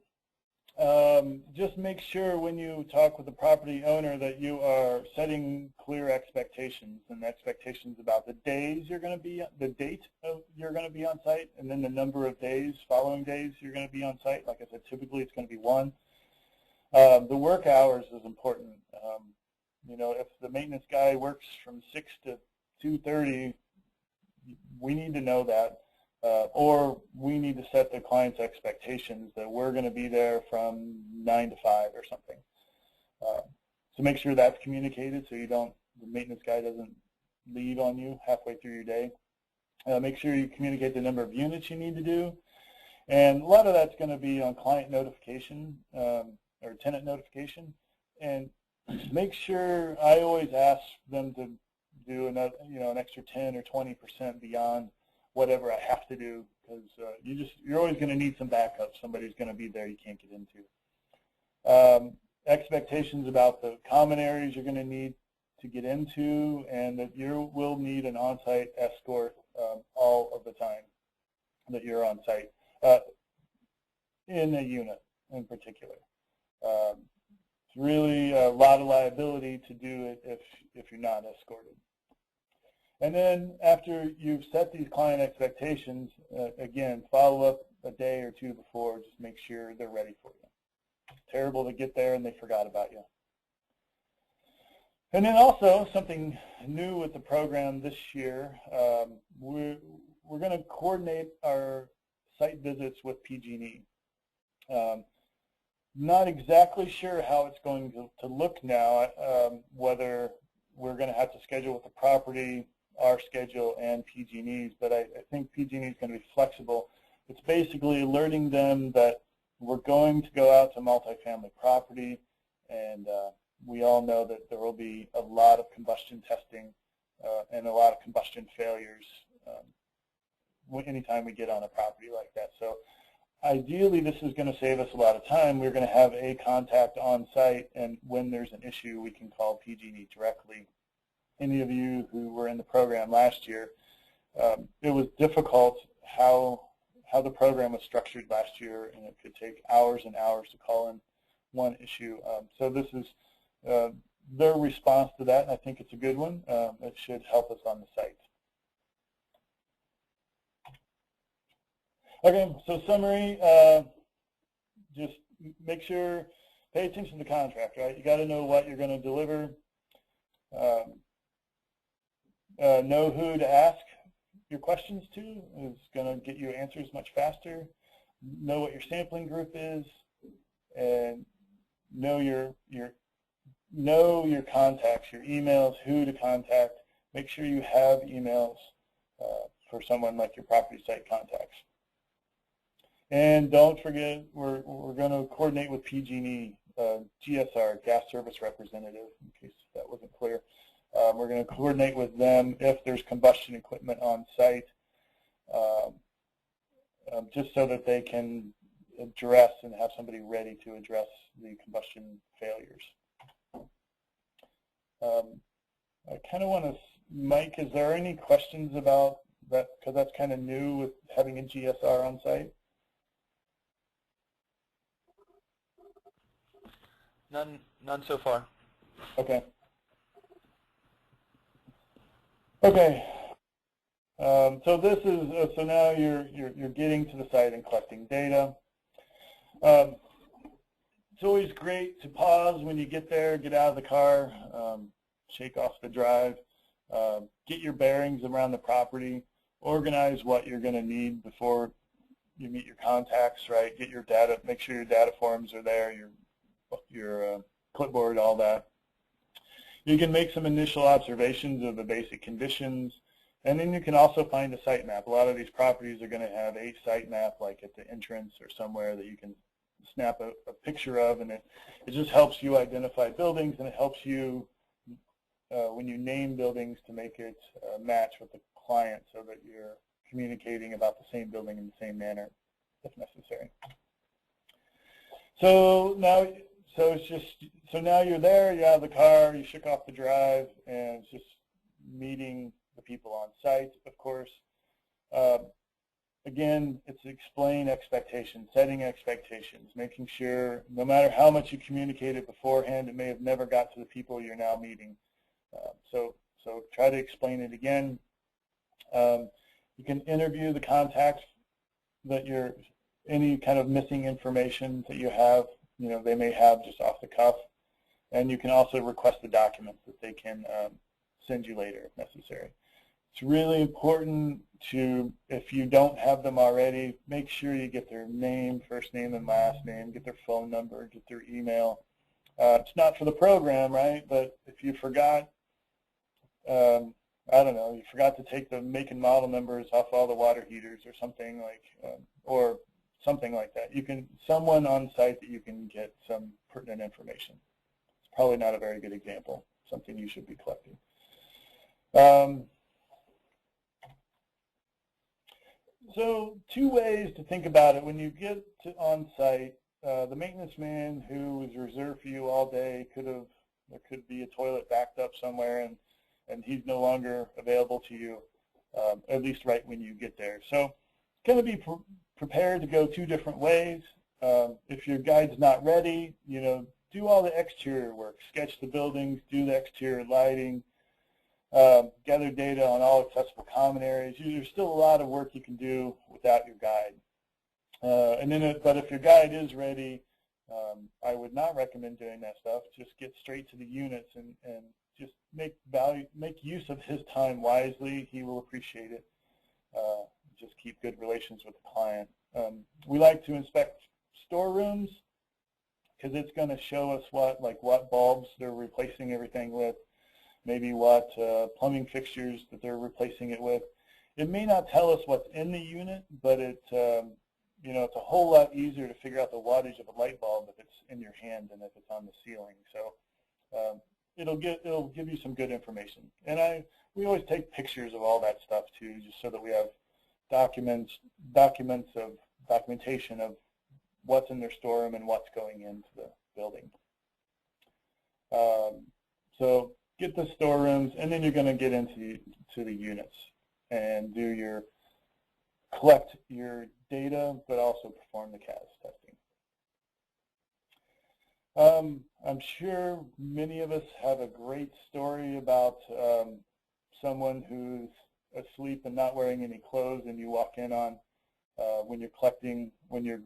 [SPEAKER 2] Just make sure when you talk with the property owner that you are setting clear expectations and expectations about the days you're going to be, the date of you're going to be on site, and then the number of days, following days you're going to be on site. Like I said, typically it's going to be one. The work hours is important. You know, if the maintenance guy works from 6 to 2:30, we need to know that. Or we need to set the client's expectations that we're going to be there from 9 to 5 or something. So make sure that's communicated so the maintenance guy doesn't leave on you halfway through your day. Make sure you communicate the number of units you need to do. And a lot of that's going to be on client notification or tenant notification. And make sure, I always ask them to do another, an extra 10 or 20% beyond whatever I have to do, because you're always going to need some backup. Somebody's going to be there you can't get into. Expectations about the common areas you're going to need to get into, and that you will need an on-site escort all of the time that you're on site in a unit in particular. It's really a lot of liability to do it if you're not escorted. And then after you've set these client expectations, again, follow up a day or two before. Just make sure they're ready for you. It's terrible to get there and they forgot about you. And then also something new with the program this year, we're going to coordinate our site visits with PG&E. Not exactly sure how it's going to look now, whether we're going to have to schedule with the property, our schedule, and PG&E's, but I think PG&E is going to be flexible. It's basically alerting them that we're going to go out to multifamily property, and we all know that there will be a lot of combustion testing and a lot of combustion failures anytime we get on a property like that. So ideally, this is going to save us a lot of time. We're going to have a contact on site, and when there's an issue, we can call PG&E directly. Any of you who were in the program last year, it was difficult how the program was structured last year, and it could take hours and hours to call in one issue. So this is their response to that, and I think it's a good one. It should help us on the site. Okay, so summary, just make sure, pay attention to the contract, right? You got to know what you're going to deliver. Know who to ask your questions to is going to get you answers much faster. Know what your sampling group is, and know your contacts, your emails, who to contact. Make sure you have emails for someone like your property site contacts. And don't forget, we're going to coordinate with PG&E, GSR, Gas Service Representative, in case that wasn't clear. We're going to coordinate with them if there's combustion equipment on site, just so that they can address and have somebody ready to address the combustion failures. I kind of want to, Mike, is there any questions about that? Because that's kind of new with having a GSR on site.
[SPEAKER 1] None so far.
[SPEAKER 2] Okay. Okay. So this is so now you're getting to the site and collecting data. It's always great to pause when you get there, get out of the car, shake off the drive, get your bearings around the property, organize what you're going to need before you meet your contacts, right? Get your data, make sure your data forms are there, your clipboard, all that. You can make some initial observations of the basic conditions, and then you can also find a site map. A lot of these properties are going to have a site map, like at the entrance or somewhere that you can snap a picture of, and it just helps you identify buildings, and it helps you when you name buildings to make it match with the client so that you're communicating about the same building in the same manner if necessary. So now you're there, you're out of the car, you shook off the drive, and it's just meeting the people on site, of course. Again, it's explain expectations, setting expectations, making sure no matter how much you communicated beforehand, it may have never got to the people you're now meeting. So try to explain it again. You can interview the contacts that any kind of missing information that you have, they may have just off the cuff. And you can also request the documents that they can send you later if necessary. It's really important to, if you don't have them already, make sure you get their name, first name and last name, get their phone number, get their email. It's not for the program, right? But if you forgot, I don't know, you forgot to take the make and model numbers off all the water heaters or something like that. Someone on site that you can get some pertinent information. It's probably not a very good example, something you should be collecting. So 2 ways to think about it. When you get to on-site, the maintenance man who was reserved for you all day there could be a toilet backed up somewhere, and he's no longer available to you, at least right when you get there. So kind of be prepared to go 2 different ways. If your guide's not ready, do all the exterior work, sketch the buildings, do the exterior lighting, gather data on all accessible common areas. There's still a lot of work you can do without your guide. But if your guide is ready, I would not recommend doing that stuff. Just get straight to the units and just make use of his time wisely. He will appreciate it. Just keep good relations with the client. We like to inspect storerooms because it's going to show us what bulbs they're replacing everything with, maybe what plumbing fixtures that they're replacing it with. It may not tell us what's in the unit, but it's a whole lot easier to figure out the wattage of a light bulb if it's in your hand than if it's on the ceiling. So it'll give you some good information. And we always take pictures of all that stuff too, just so that we have documentation of what's in their storeroom and what's going into the building. So get the storerooms, and then you're going to get into the units and collect your data, but also perform the CAS testing. I'm sure many of us have a great story about someone who's asleep and not wearing any clothes, and you walk in on when you're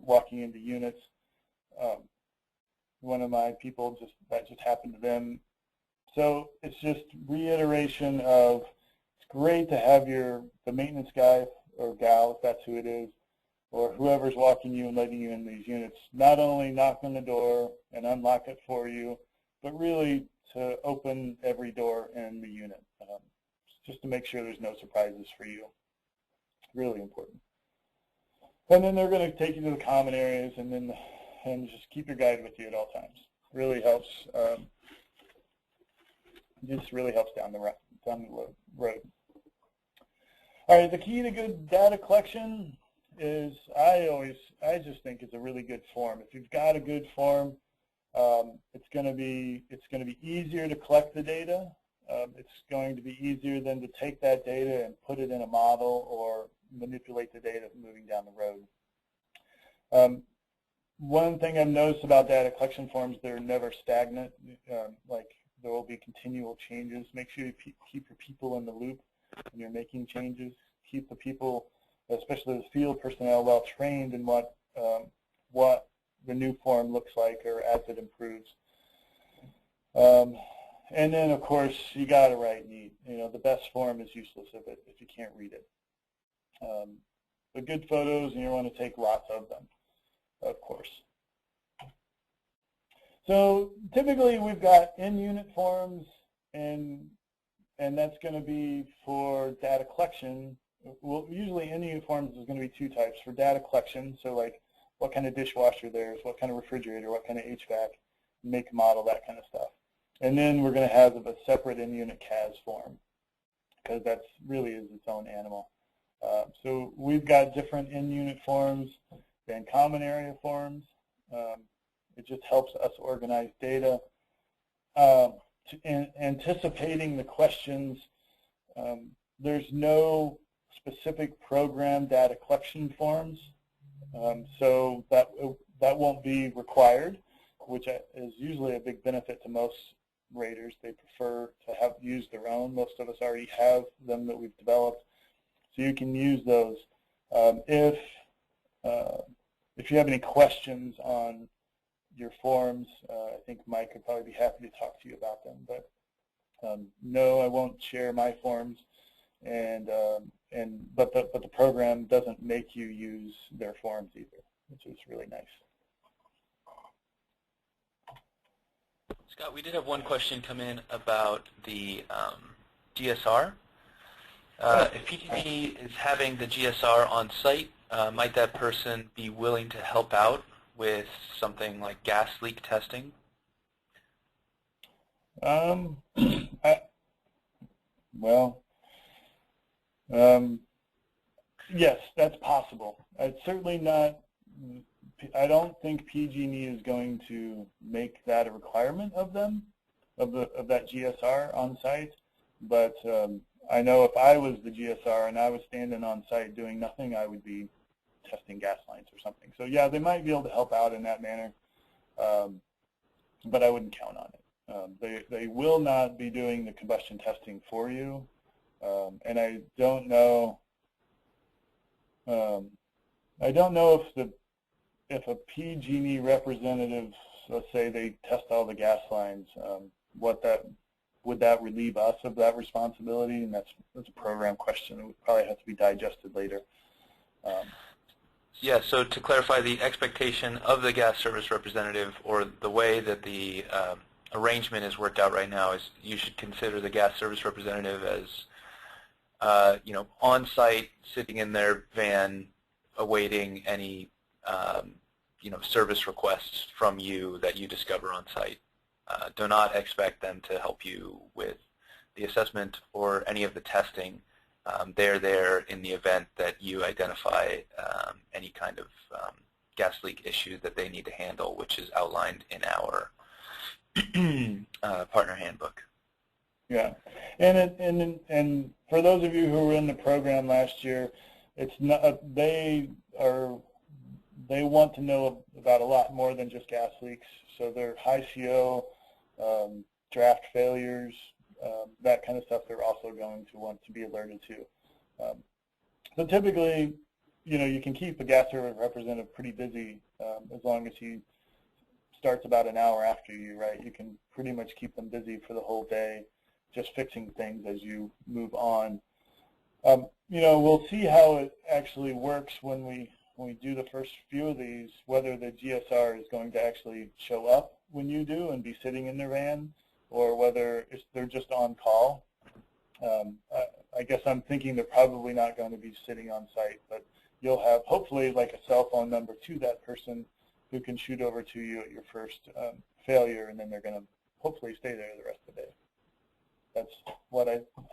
[SPEAKER 2] walking into units. One of my people that just happened to them. So it's just reiteration of, it's great to have the maintenance guy or gal, if that's who it is, or whoever's walking you and letting you in these units, not only knock on the door and unlock it for you, but really to open every door in the unit, just to make sure there's no surprises for you. Really important. And then they're going to take you to the common areas, and just keep your guide with you at all times. Really helps. Just really helps down the road. All right, the key to good data collection is I just think it's a really good form. If you've got a good form, it's going to be easier to collect the data. It's going to be easier than to take that data and put it in a model or manipulate the data moving down the road. One thing I've noticed about data collection forms, they're never stagnant. Like there will be continual changes. Make sure you keep your people in the loop when you're making changes. Keep the people, especially the field personnel, well trained in what the new form looks like or as it improves. And then, of course, you got to write neat. You know, the best form is useless if you can't read it. But good photos, and you want to take lots of them, of course. So typically, we've got in-unit forms, and that's going to be for data collection. Well, usually in-unit forms is going to be two types. For data collection, so like what kind of dishwasher there is, what kind of refrigerator, what kind of HVAC, make, model, that kind of stuff. And then we're going to have a separate in-unit CAS form, because that's really is its own animal. So we've got different in-unit forms than common area forms. It just helps us organize data. Anticipating the questions, there's no specific program data collection forms, so that won't be required, which is usually a big benefit to most raters. They prefer to use their own. Most of us already have them that we've developed, so you can use those. If you have any questions on your forms, I think Mike would probably be happy to talk to you about them. But no, I won't share my forms, but the program doesn't make you use their forms either, which is really nice.
[SPEAKER 1] Scott, we did have one question come in about the GSR. If PG&E is having the GSR on site, might that person be willing to help out with something like gas leak testing?
[SPEAKER 2] Yes, that's possible. It's certainly not. I don't think PG&E is going to make that a requirement of them, of that GSR on site. But I know if I was the GSR and I was standing on site doing nothing, I would be testing gas lines or something. So yeah, they might be able to help out in that manner, but I wouldn't count on it. They will not be doing the combustion testing for you, and I don't know. If a PG&E representative, let's say they test all the gas lines, would that relieve us of that responsibility? And that's a program question. It would probably have to be digested later.
[SPEAKER 1] Yeah, so to clarify, the expectation of the gas service representative, or the way that the arrangement is worked out right now, is you should consider the gas service representative as on site, sitting in their van, awaiting any service requests from you that you discover on site. Do not expect them to help you with the assessment or any of the testing. They're there in the event that you identify any kind of gas leak issue that they need to handle, which is outlined in our partner handbook.
[SPEAKER 2] Yeah, and for those of you who were in the program last year, it's not they want to know about a lot more than just gas leaks. So they're high CO, draft failures, that kind of stuff. They're also going to want to be alerted to. So typically, you can keep a gas service representative pretty busy as long as he starts about an hour after you, right? You can pretty much keep them busy for the whole day, just fixing things as you move on. We'll see how it actually works when we do the first few of these, whether the GSR is going to actually show up when you do and be sitting in their van, or whether they're just on call. I guess I'm thinking they're probably not going to be sitting on site, but you'll have hopefully like a cell phone number to that person who can shoot over to you at your first failure, and then they're going to hopefully stay there the rest of the day. That's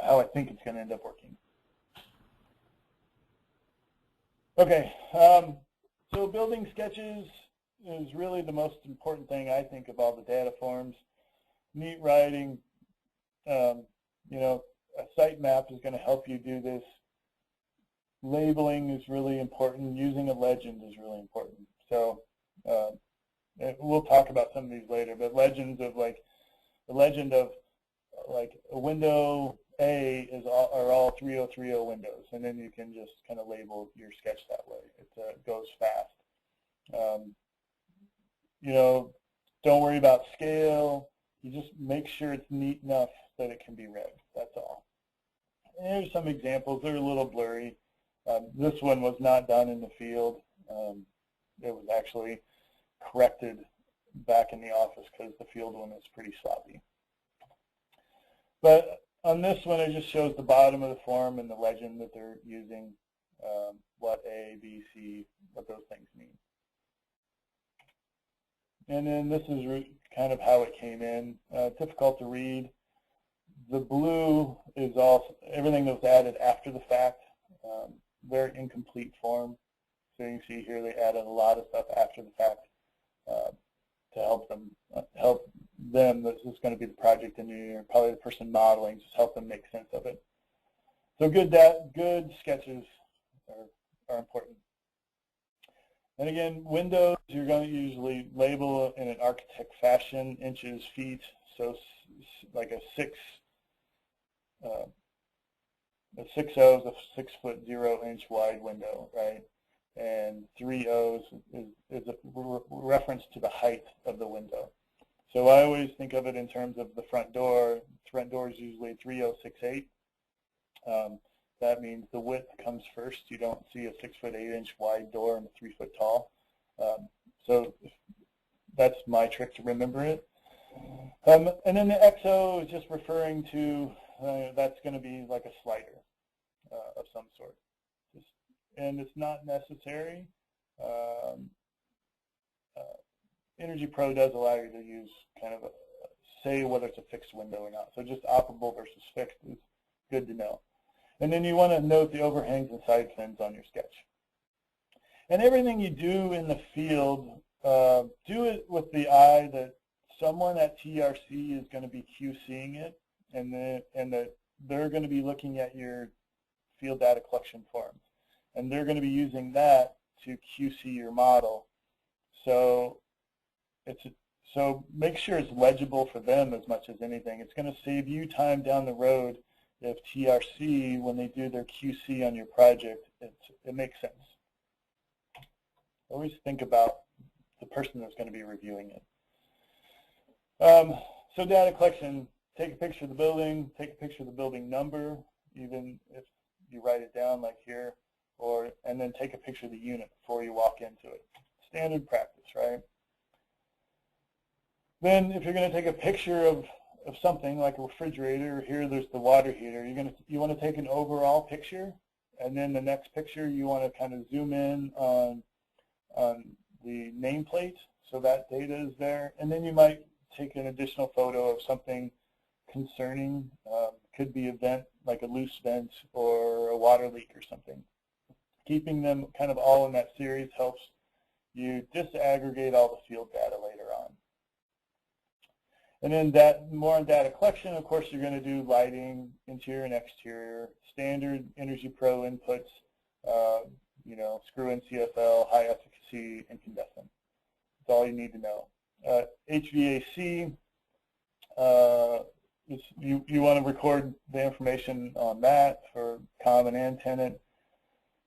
[SPEAKER 2] how I think it's going to end up working. Okay, so building sketches is really the most important thing, I think, of all the data forms. Neat writing, a site map is going to help you do this. Labeling is really important. Using a legend is really important. So We'll talk about some of these later, but legends of like, the legend of like a window A are all 3030 windows, and then you can just kind of label your sketch that way. It goes fast. You know, don't worry about scale. You just make sure it's neat enough that it can be read. That's all. And here's some examples. They're a little blurry. This one was not done in the field. It was actually corrected back in the office because the field one was pretty sloppy. But on this one, it just shows the bottom of the form and the legend that they're using, what A, B, C, what those things mean. And then this is kind of how it came in. Difficult to read. The blue is also everything that was added after the fact. Very incomplete form. So you can see here they added a lot of stuff after the fact to help them. This is going to be the project engineer, probably the person modeling, just help them make sense of it. So good sketches are important. And again, windows, you're going to usually label in an architect fashion, inches, feet. So like a 6 O's, a 6'0" wide window, right? And 3 O's is a reference to the height of the window. So I always think of it in terms of the front door. The front door is usually 3068. That means the width comes first. You don't see a 6'8" wide door and a 3 foot tall. So that's my trick to remember it. And then the XO is just referring to, that's going to be like a slider of some sort. And it's not necessary. Energy Pro does allow you to use kind of say whether it's a fixed window or not. So just operable versus fixed is good to know. And then you want to note the overhangs and side fins on your sketch. And everything you do in the field, do it with the eye that someone at TRC is going to be QCing it, and that they're going to be looking at your field data collection forms. And they're going to be using that to QC your model. So make sure it's legible for them as much as anything. It's going to save you time down the road if TRC, when they do their QC on your project, it makes sense. Always think about the person that's going to be reviewing it. So data collection, take a picture of the building, take a picture of the building number, even if you write it down like here, and then take a picture of the unit before you walk into it. Standard practice, right? Then if you're going to take a picture of something like a refrigerator, here there's the water heater, you want to take an overall picture, and then the next picture you want to kind of zoom in on the nameplate so that data is there, and then you might take an additional photo of something concerning, could be a vent, like a loose vent or a water leak or something. Keeping them kind of all in that series helps you disaggregate all the field data later on. And then more on data collection, of course, you're going to do lighting, interior and exterior, standard Energy Pro inputs, you know, screw-in CFL, high efficacy, incandescent. That's all you need to know. HVAC, you want to record the information on that for common and tenant.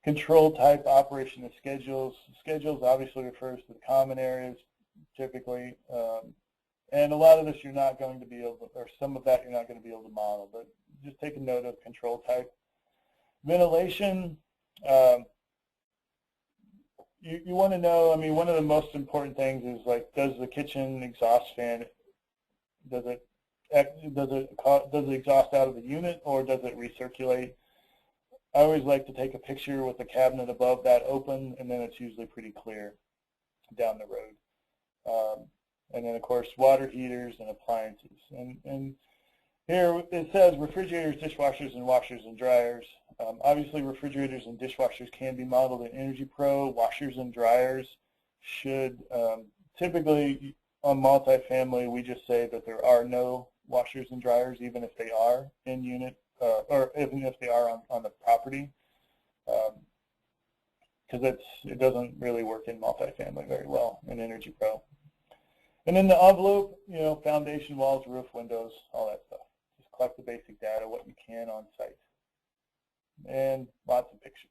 [SPEAKER 2] Control type, operation of schedules. Schedules obviously refers to the common areas typically. And a lot of this you're not going to be able to, or some of that you're not going to be able to model, but just take a note of control type. Ventilation, you want to know, I mean, one of the most important things is like, does the kitchen exhaust fan, does it exhaust out of the unit or does it recirculate? I always like to take a picture with the cabinet above that open, and then it's usually pretty clear down the road. And then, of course, water heaters and appliances. And here it says refrigerators, dishwashers, and washers and dryers. Obviously, refrigerators and dishwashers can be modeled in Energy Pro. Washers and dryers should, typically on multifamily, we just say that there are no washers and dryers, even if they are in unit, or even if they are on the property. because it doesn't really work in multifamily very well in Energy Pro. And in the envelope, you know, foundation, walls, roof, windows, all that stuff. Just collect the basic data, what you can on site, and lots of pictures.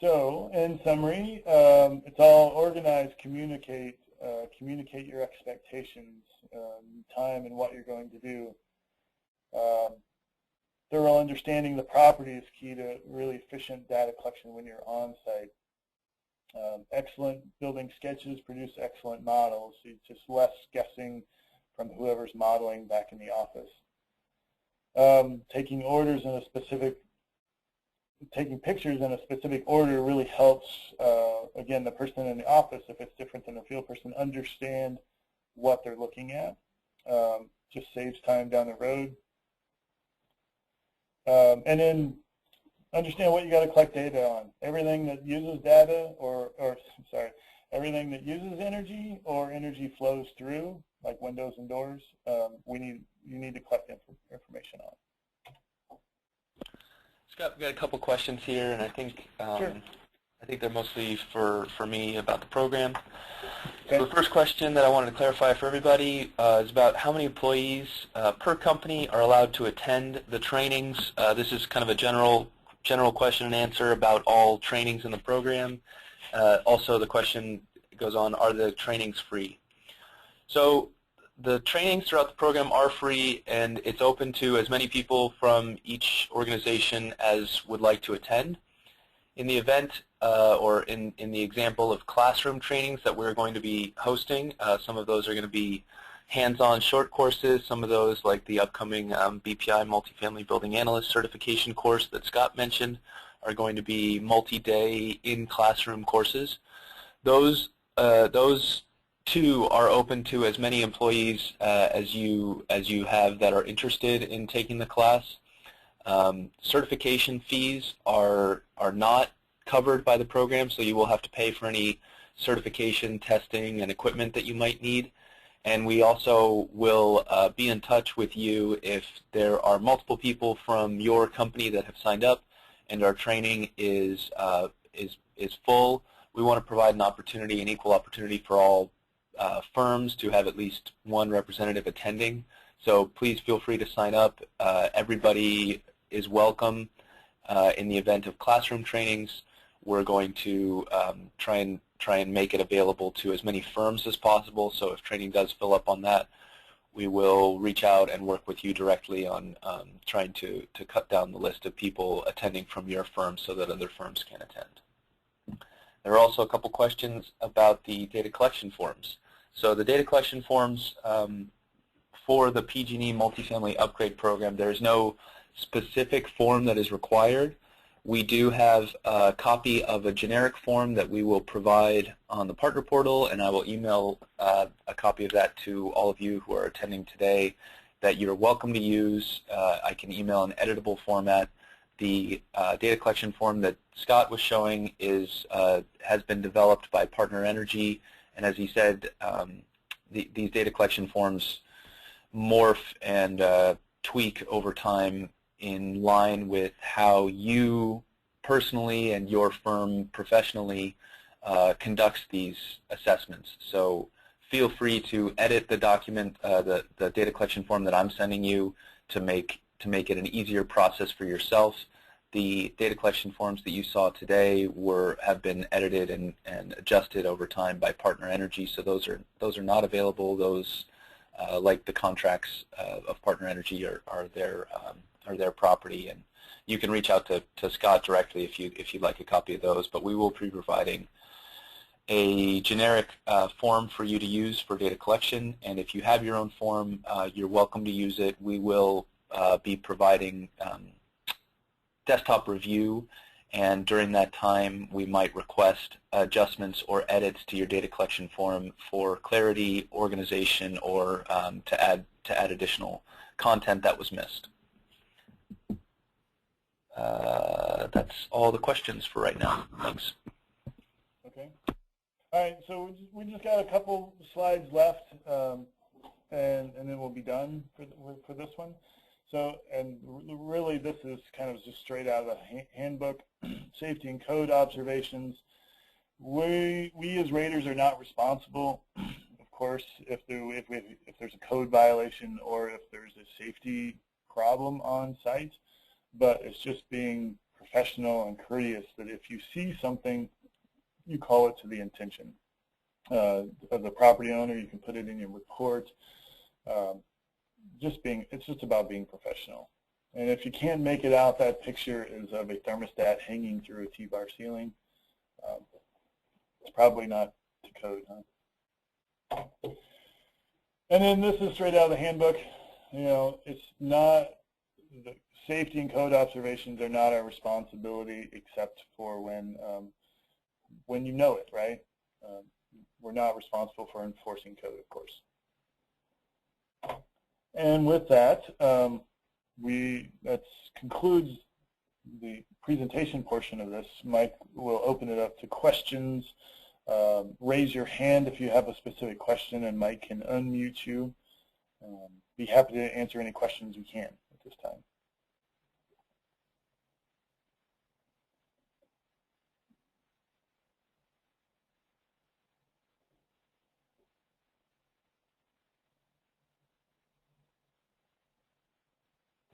[SPEAKER 2] So, in summary, it's all organized, communicate your expectations, time and what you're going to do. Thorough understanding the property is key to really efficient data collection when you're on site. Excellent building sketches produce excellent models. So it's just less guessing from whoever's modeling back in the office. Taking pictures in a specific order really helps, again, the person in the office, if it's different than a field person, understand what they're looking at. Just saves time down the road. And then understand what you got to collect data on. Everything that uses data, everything that uses energy or energy flows through, like windows and doors, you need to collect information on.
[SPEAKER 1] Scott, we've got a couple questions here, and I think
[SPEAKER 2] Sure.
[SPEAKER 1] I think they're mostly for me about the program.
[SPEAKER 2] Okay.
[SPEAKER 1] So the first question that I wanted to clarify for everybody is about how many employees per company are allowed to attend the trainings. This is kind of a general question and answer about all trainings in the program. Also, the question goes on, are the trainings free? So the trainings throughout the program are free, and it's open to as many people from each organization as would like to attend. In the event, or in the example of classroom trainings that we're going to be hosting, some of those are going to be hands-on short courses. Some of those, like the upcoming BPI Multifamily Building Analyst certification course that Scott mentioned, are going to be multi-day in-classroom courses. Those two are open to as many employees as you have that are interested in taking the class. Certification fees are not covered by the program, so you will have to pay for any certification testing and equipment that you might need. And we also will be in touch with you if there are multiple people from your company that have signed up and our training is full. We want to provide an opportunity, an equal opportunity for all firms to have at least one representative attending. So please feel free to sign up. Everybody is welcome. In the event of classroom trainings, we're going to try and make it available to as many firms as possible. So if training does fill up on that, we will reach out and work with you directly on trying to cut down the list of people attending from your firm so that other firms can attend. There are also a couple questions about the data collection forms. So the data collection forms for the PG&E Multifamily Upgrade Program, there is no specific form that is required. We do have a copy of a generic form that we will provide on the partner portal, and I will email a copy of that to all of you who are attending today that you're welcome to use. I can email an editable format. The data collection form that Scott was showing has been developed by Partner Energy, and as he said, these data collection forms morph and tweak over time in line with how you personally and your firm professionally conducts these assessments. So feel free to edit the document, the data collection form that I'm sending you to make it an easier process for yourself. The data collection forms that you saw today have been edited and adjusted over time by Partner Energy, so those are not available. Those, like the contracts of Partner Energy, are their property, and you can reach out to Scott directly if you'd like a copy of those. But we will be providing a generic form for you to use for data collection, and if you have your own form, you're welcome to use it. We will be providing desktop review, and during that time we might request adjustments or edits to your data collection form for clarity, organization, or to add additional content that was missed. That's all the questions for right now. Thanks.
[SPEAKER 2] Okay. All right, so we just got a couple slides left, and then we'll be done for this one. So, and really this is kind of just straight out of the handbook, safety and code observations. We as raters are not responsible, of course, if there's a code violation or if there's a safety problem on site, but it's just being professional and courteous that if you see something, you call it to the attention of the property owner. You can put it in your report. It's just about being professional. And if you can't make it out, that picture is of a thermostat hanging through a T-bar ceiling. It's probably not to code, huh? And then this is straight out of the handbook. You know, it's not, the safety and code observations are not our responsibility except for when you know it, right? We're not responsible for enforcing code, of course. And with that, that concludes the presentation portion of this. Mike will open it up to questions. Raise your hand if you have a specific question, and Mike can unmute you. Be happy to answer any questions we can at this time.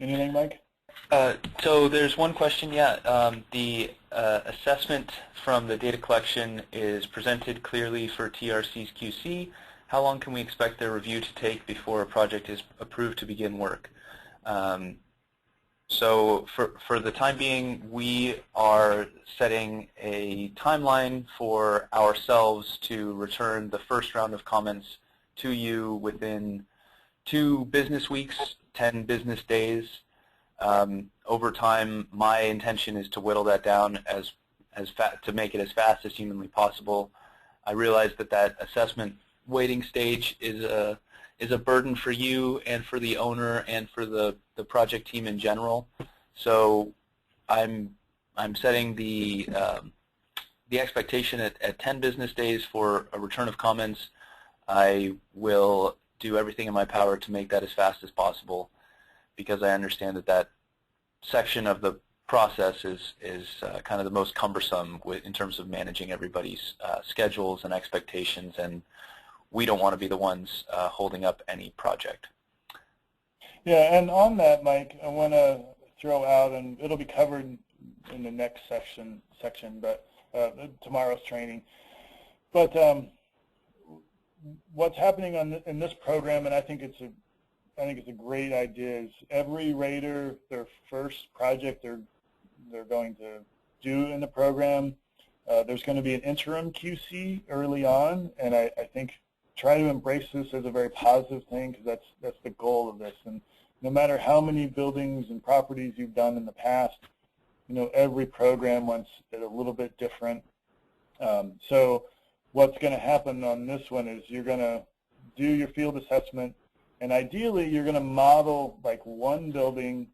[SPEAKER 2] Anything, Mike?
[SPEAKER 1] So there's one question, yeah. The assessment from the data collection is presented clearly for TRC's QC. How long can we expect their review to take before a project is approved to begin work? So for the time being, we are setting a timeline for ourselves to return the first round of comments to you within 2 business weeks, 10 business days. Over time, my intention is to whittle that down to make it as fast as humanly possible. I realize that assessment waiting stage is a burden for you and for the owner and for the project team in general. So I'm setting the expectation at 10 business days for a return of comments. I will do everything in my power to make that as fast as possible, because I understand that section of the process is kind of the most cumbersome in terms of managing everybody's schedules and expectations, and we don't want to be the ones holding up any project.
[SPEAKER 2] Yeah, and on that, Mike, I want to throw out, and it'll be covered in the next section, but tomorrow's training. But what's happening in this program, and I think it's a great idea, is every rater, their first project they're going to do in the program, there's going to be an interim QC early on, and I think try to embrace this as a very positive thing, because that's the goal of this. And no matter how many buildings and properties you've done in the past, you know, every program wants it a little bit different. So what's going to happen on this one is you're going to do your field assessment, and ideally you're going to model like one building.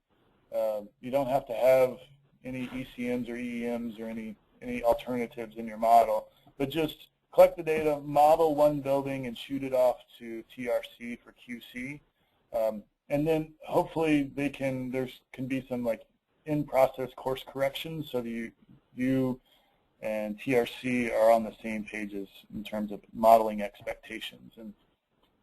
[SPEAKER 2] You don't have to have any ECMs or EEMs or any alternatives in your model, but just collect the data, model one building, and shoot it off to TRC for QC. And then hopefully there can be some like in-process course corrections so that you and TRC are on the same pages in terms of modeling expectations.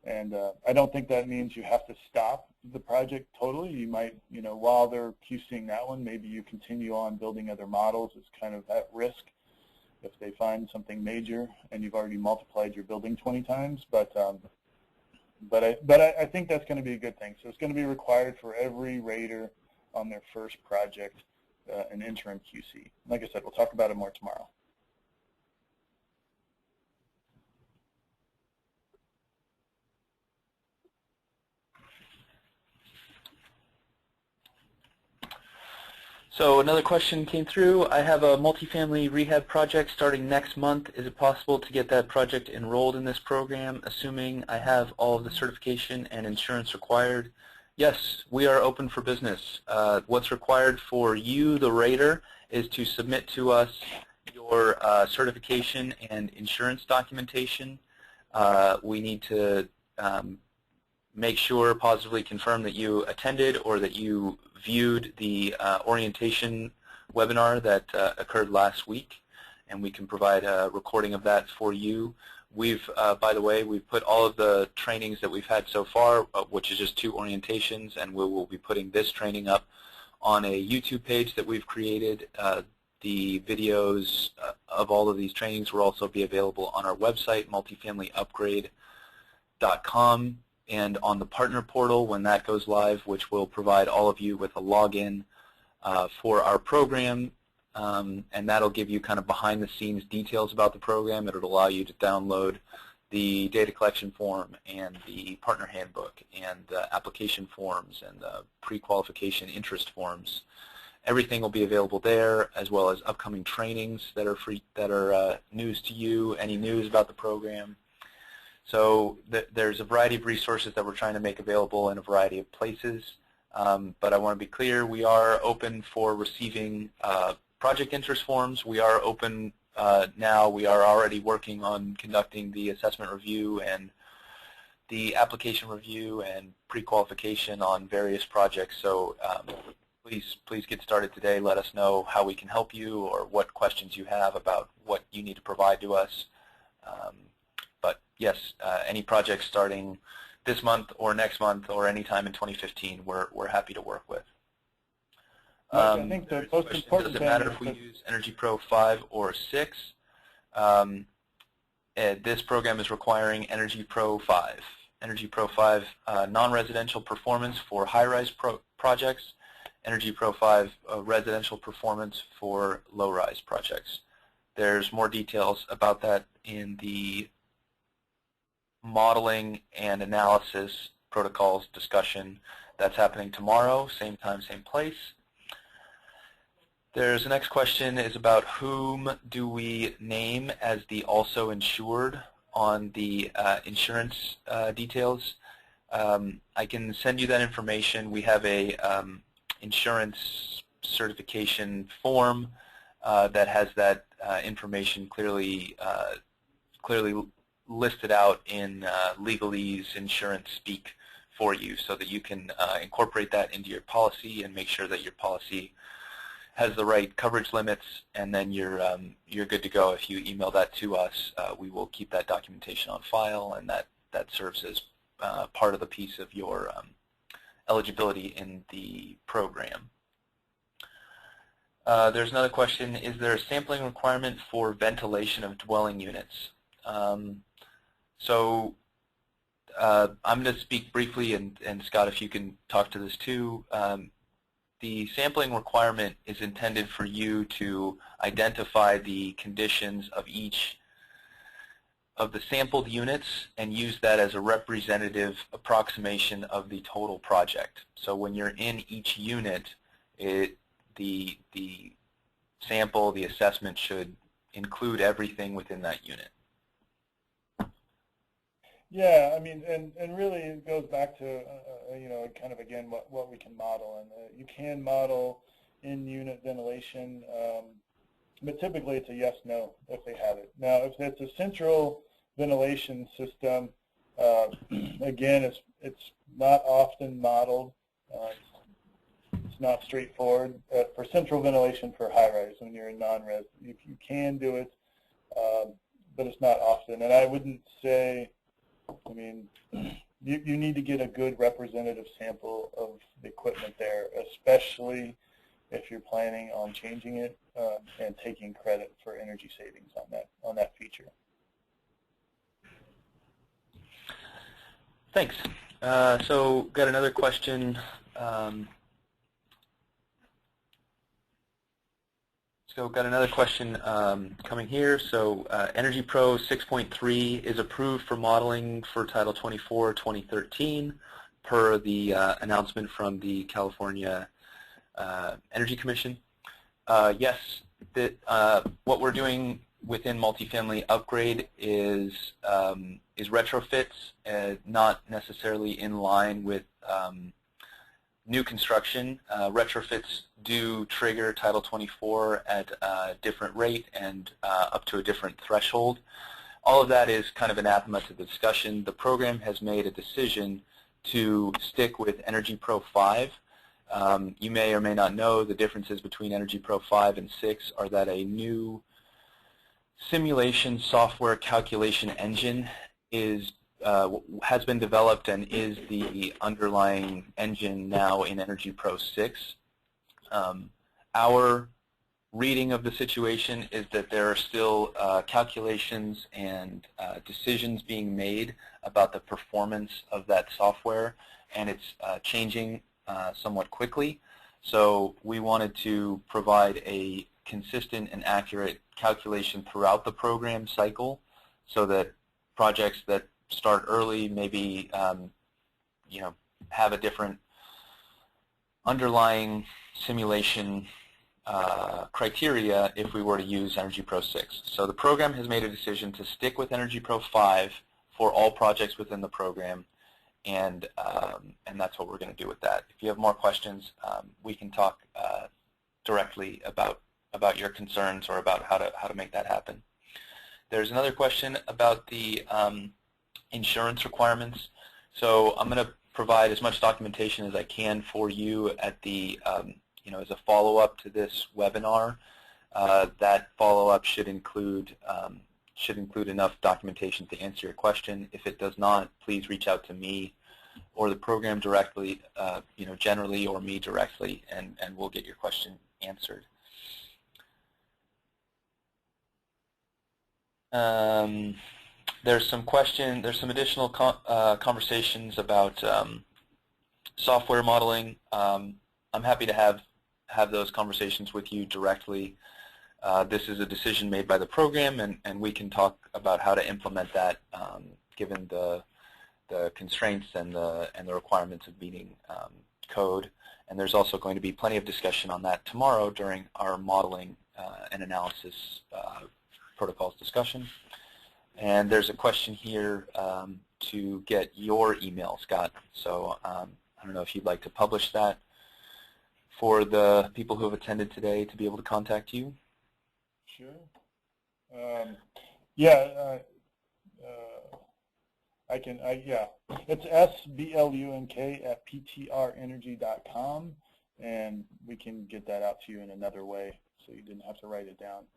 [SPEAKER 2] And I don't think that means you have to stop the project totally. You might, you know, while they're QCing that one, maybe you continue on building other models. It's kind of at risk if they find something major and you've already multiplied your building 20 times. But I think that's going to be a good thing. So it's going to be required for every rater on their first project, an interim QC. Like I said, we'll talk about it more tomorrow.
[SPEAKER 1] So another question came through. I have a multifamily rehab project starting next month. Is it possible to get that project enrolled in this program, assuming I have all of the certification and insurance required? Yes, we are open for business. What's required for you, the rater, is to submit to us your certification and insurance documentation. We need to make sure, positively confirm that you attended or that you viewed the orientation webinar that occurred last week, and we can provide a recording of that for you. We've, by the way, we've put all of the trainings that we've had so far, which is just 2 orientations, and we will be putting this training up on a YouTube page that we've created. The videos of all of these trainings will also be available on our website, multifamilyupgrade.com, and on the partner portal when that goes live, which will provide all of you with a login for our program, and that'll give you kind of behind-the-scenes details about the program. It'll allow you to download the data collection form and the partner handbook and the application forms and the pre-qualification interest forms. Everything will be available there, as well as upcoming trainings that are free, that are news to you, any news about the program. So there's a variety of resources that we're trying to make available in a variety of places. But I want to be clear, we are open for receiving project interest forms. We are open now. We are already working on conducting the assessment review and the application review and pre-qualification on various projects. So please get started today. Let us know how we can help you or what questions you have about what you need to provide to us. But yes, any projects starting this month or next month or any time in 2015, we're happy to work with.
[SPEAKER 2] I think the most important
[SPEAKER 1] thing, does it matter if we use Energy Pro 5 or 6? This program is requiring Energy Pro 5. Energy Pro 5 non-residential performance for high-rise projects, Energy Pro 5 residential performance for low-rise projects. There's more details about that in the modeling and analysis protocols discussion that's happening tomorrow, same time, same place. There's the next question is about whom do we name as the also insured on the insurance details. I can send you that information. We have a insurance certification form that has that information clearly listed out in legalese insurance speak for you, so that you can incorporate that into your policy and make sure that your policy has the right coverage limits, and then you're good to go. If you email that to us, we will keep that documentation on file, and that serves as part of the piece of your eligibility in the program. There's another question, is there a sampling requirement for ventilation of dwelling units? So I'm going to speak briefly, and Scott, if you can talk to this too. The sampling requirement is intended for you to identify the conditions of each of the sampled units and use that as a representative approximation of the total project. So when you're in each unit, the sample, the assessment should include everything within that unit.
[SPEAKER 2] Yeah, I mean, and really it goes back to, you know, kind of again what we can model. And you can model in-unit ventilation, but typically it's a yes-no if they have it. Now, if it's a central ventilation system, again, it's not often modeled. It's not straightforward. For central ventilation for high-rise, when you're in non-res, you can do it, but it's not often. And I wouldn't say, I mean, you need to get a good representative sample of the equipment there, especially if you're planning on changing it and taking credit for energy savings on that feature.
[SPEAKER 1] Thanks. So got another question. Coming here. So Energy Pro 6.3 is approved for modeling for Title 24 2013 per the announcement from the California Energy Commission. Yes, what we're doing within multifamily upgrade is retrofits, not necessarily in line with new construction. Retrofits do trigger Title 24 at a different rate and up to a different threshold. All of that is kind of anathema to the discussion. The program has made a decision to stick with Energy Pro 5. You may or may not know the differences between Energy Pro 5 and 6 are that a new simulation software calculation engine has been developed and is the underlying engine now in Energy Pro 6. Our reading of the situation is that there are still calculations and decisions being made about the performance of that software, and it's changing somewhat quickly. So we wanted to provide a consistent and accurate calculation throughout the program cycle so that projects that start early maybe have a different underlying simulation criteria if we were to use Energy Pro 6. So the program has made a decision to stick with Energy Pro 5 for all projects within the program, and that's what we're going to do with that. If you have more questions, we can talk directly about your concerns or about how to make that happen. There's another question about the insurance requirements. So I'm going to provide as much documentation as I can for you at the as a follow-up to this webinar. That follow-up should include enough documentation to answer your question. If it does not, please reach out to me or the program directly, generally, or me directly, and we'll get your question answered. There's some additional conversations about software modeling. I'm happy to have those conversations with you directly. This is a decision made by the program, and we can talk about how to implement that given the constraints and the requirements of meeting code. And there's also going to be plenty of discussion on that tomorrow during our modeling and analysis protocols discussion. And there's a question here to get your email, Scott. So I don't know if you'd like to publish that for the people who have attended today to be able to contact you.
[SPEAKER 2] Sure. I can. It's sblunk@ptrenergy.com, and we can get that out to you in another way, so you didn't have to write it down.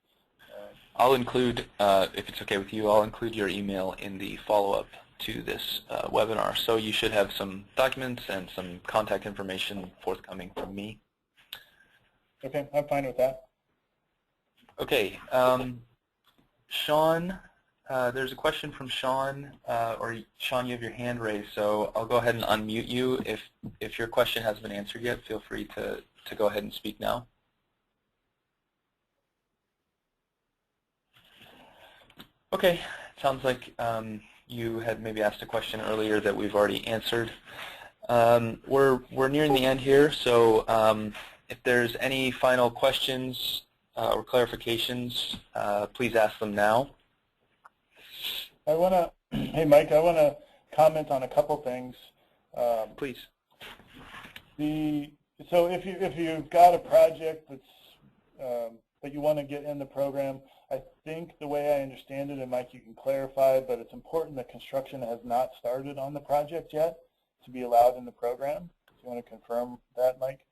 [SPEAKER 1] I'll include, if it's okay with you, I'll include your email in the follow-up to this webinar. So you should have some documents and some contact information forthcoming from me.
[SPEAKER 2] Okay, I'm fine with that.
[SPEAKER 1] Okay, Sean, there's a question from Sean, or Sean, you have your hand raised, so I'll go ahead and unmute you. If your question hasn't been answered yet, feel free to go ahead and speak now. Okay, sounds like you had maybe asked a question earlier that we've already answered. We're nearing the end here, so if there's any final questions or clarifications, please ask them now.
[SPEAKER 2] Hey Mike, I want to comment on a couple things.
[SPEAKER 1] Please.
[SPEAKER 2] So if you've got a project that's that you want to get in the program, I think the way I understand it, and Mike, you can clarify, but it's important that construction has not started on the project yet to be allowed in the program. Do you want to confirm that, Mike?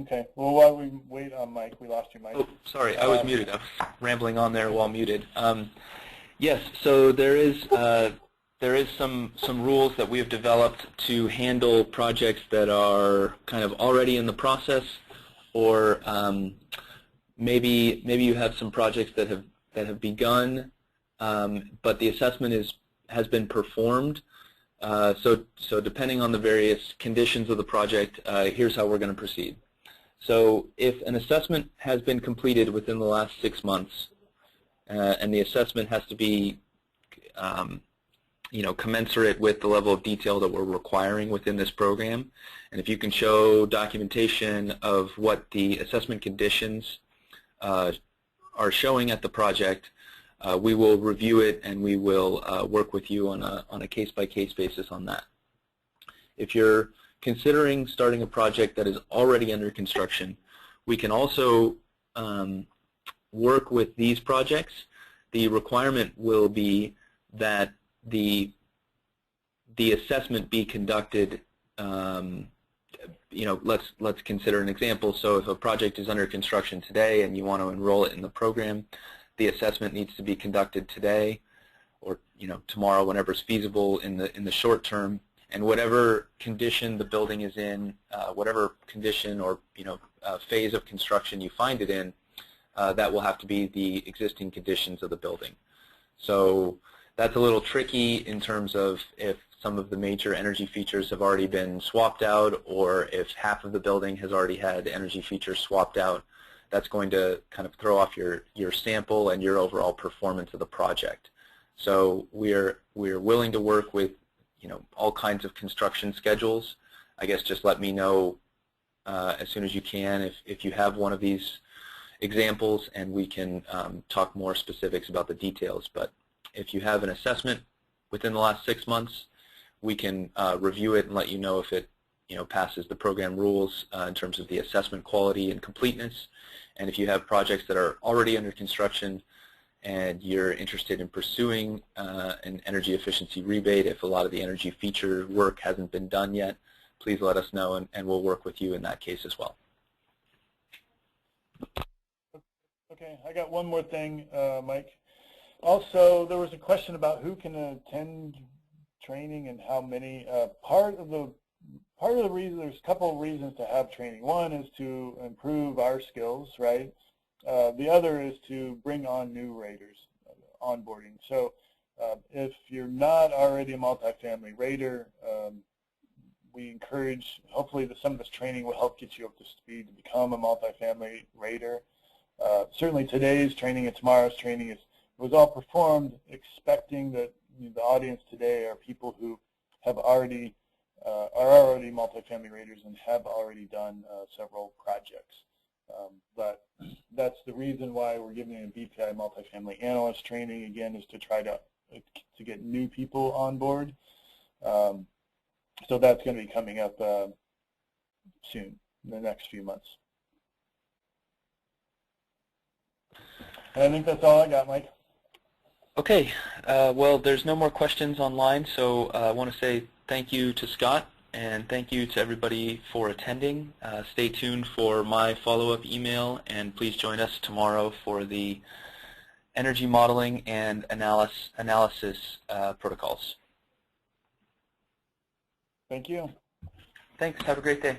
[SPEAKER 2] Okay. Well, while we wait on Mike, we lost you, Mike.
[SPEAKER 1] Oh, sorry, I was muted. I was rambling on there while muted. Yes, so there is some rules that we have developed to handle projects that are kind of already in the process, or maybe you have some projects that have begun, but the assessment has been performed. So depending on the various conditions of the project, here's how we're going to proceed. So if an assessment has been completed within the last 6 months, and the assessment has to be commensurate with the level of detail that we're requiring within this program, and if you can show documentation of what the assessment conditions are showing at the project, we will review it and we will work with you on a case-by-case basis on that. If you're considering starting a project that is already under construction, we can also work with these projects, the requirement will be that the assessment be conducted. Let's consider an example. So if a project is under construction today and you want to enroll it in the program, the assessment needs to be conducted today, or tomorrow, whenever it's feasible in the short term. And whatever condition the building is in, whatever condition or phase of construction you find it in, that will have to be the existing conditions of the building. So that's a little tricky in terms of if some of the major energy features have already been swapped out, or if half of the building has already had energy features swapped out. That's going to kind of throw off your sample and your overall performance of the project. So we're willing to work with all kinds of construction schedules. I guess just let me know as soon as you can if you have one of these examples, and we can talk more specifics about the details. But if you have an assessment within the last 6 months, we can review it and let you know if it passes the program rules in terms of the assessment quality and completeness. And if you have projects that are already under construction and you're interested in pursuing an energy efficiency rebate, if a lot of the energy feature work hasn't been done yet, please let us know, and we'll work with you in that case as well.
[SPEAKER 2] Okay, I got one more thing, Mike. Also, there was a question about who can attend training and how many. Part of the reason, there's a couple of reasons to have training. One is to improve our skills, right? The other is to bring on new raters, onboarding. So if you're not already a multifamily rater, we encourage, hopefully some of this training will help get you up to speed to become a multifamily rater. Certainly today's training and tomorrow's training was all performed expecting that the audience today are people who have already are already multifamily raters and have already done several projects. But that's the reason why we're giving a BPI multifamily analyst training, again, is to try to get new people on board. So that's going to be coming up soon, in the next few months. And I think that's all I got, Mike.
[SPEAKER 1] Okay, well, there's no more questions online, so I want to say thank you to Scott, and thank you to everybody for attending. Stay tuned for my follow-up email, and please join us tomorrow for the energy modeling and analysis protocols.
[SPEAKER 2] Thank you.
[SPEAKER 1] Thanks. Have a great day.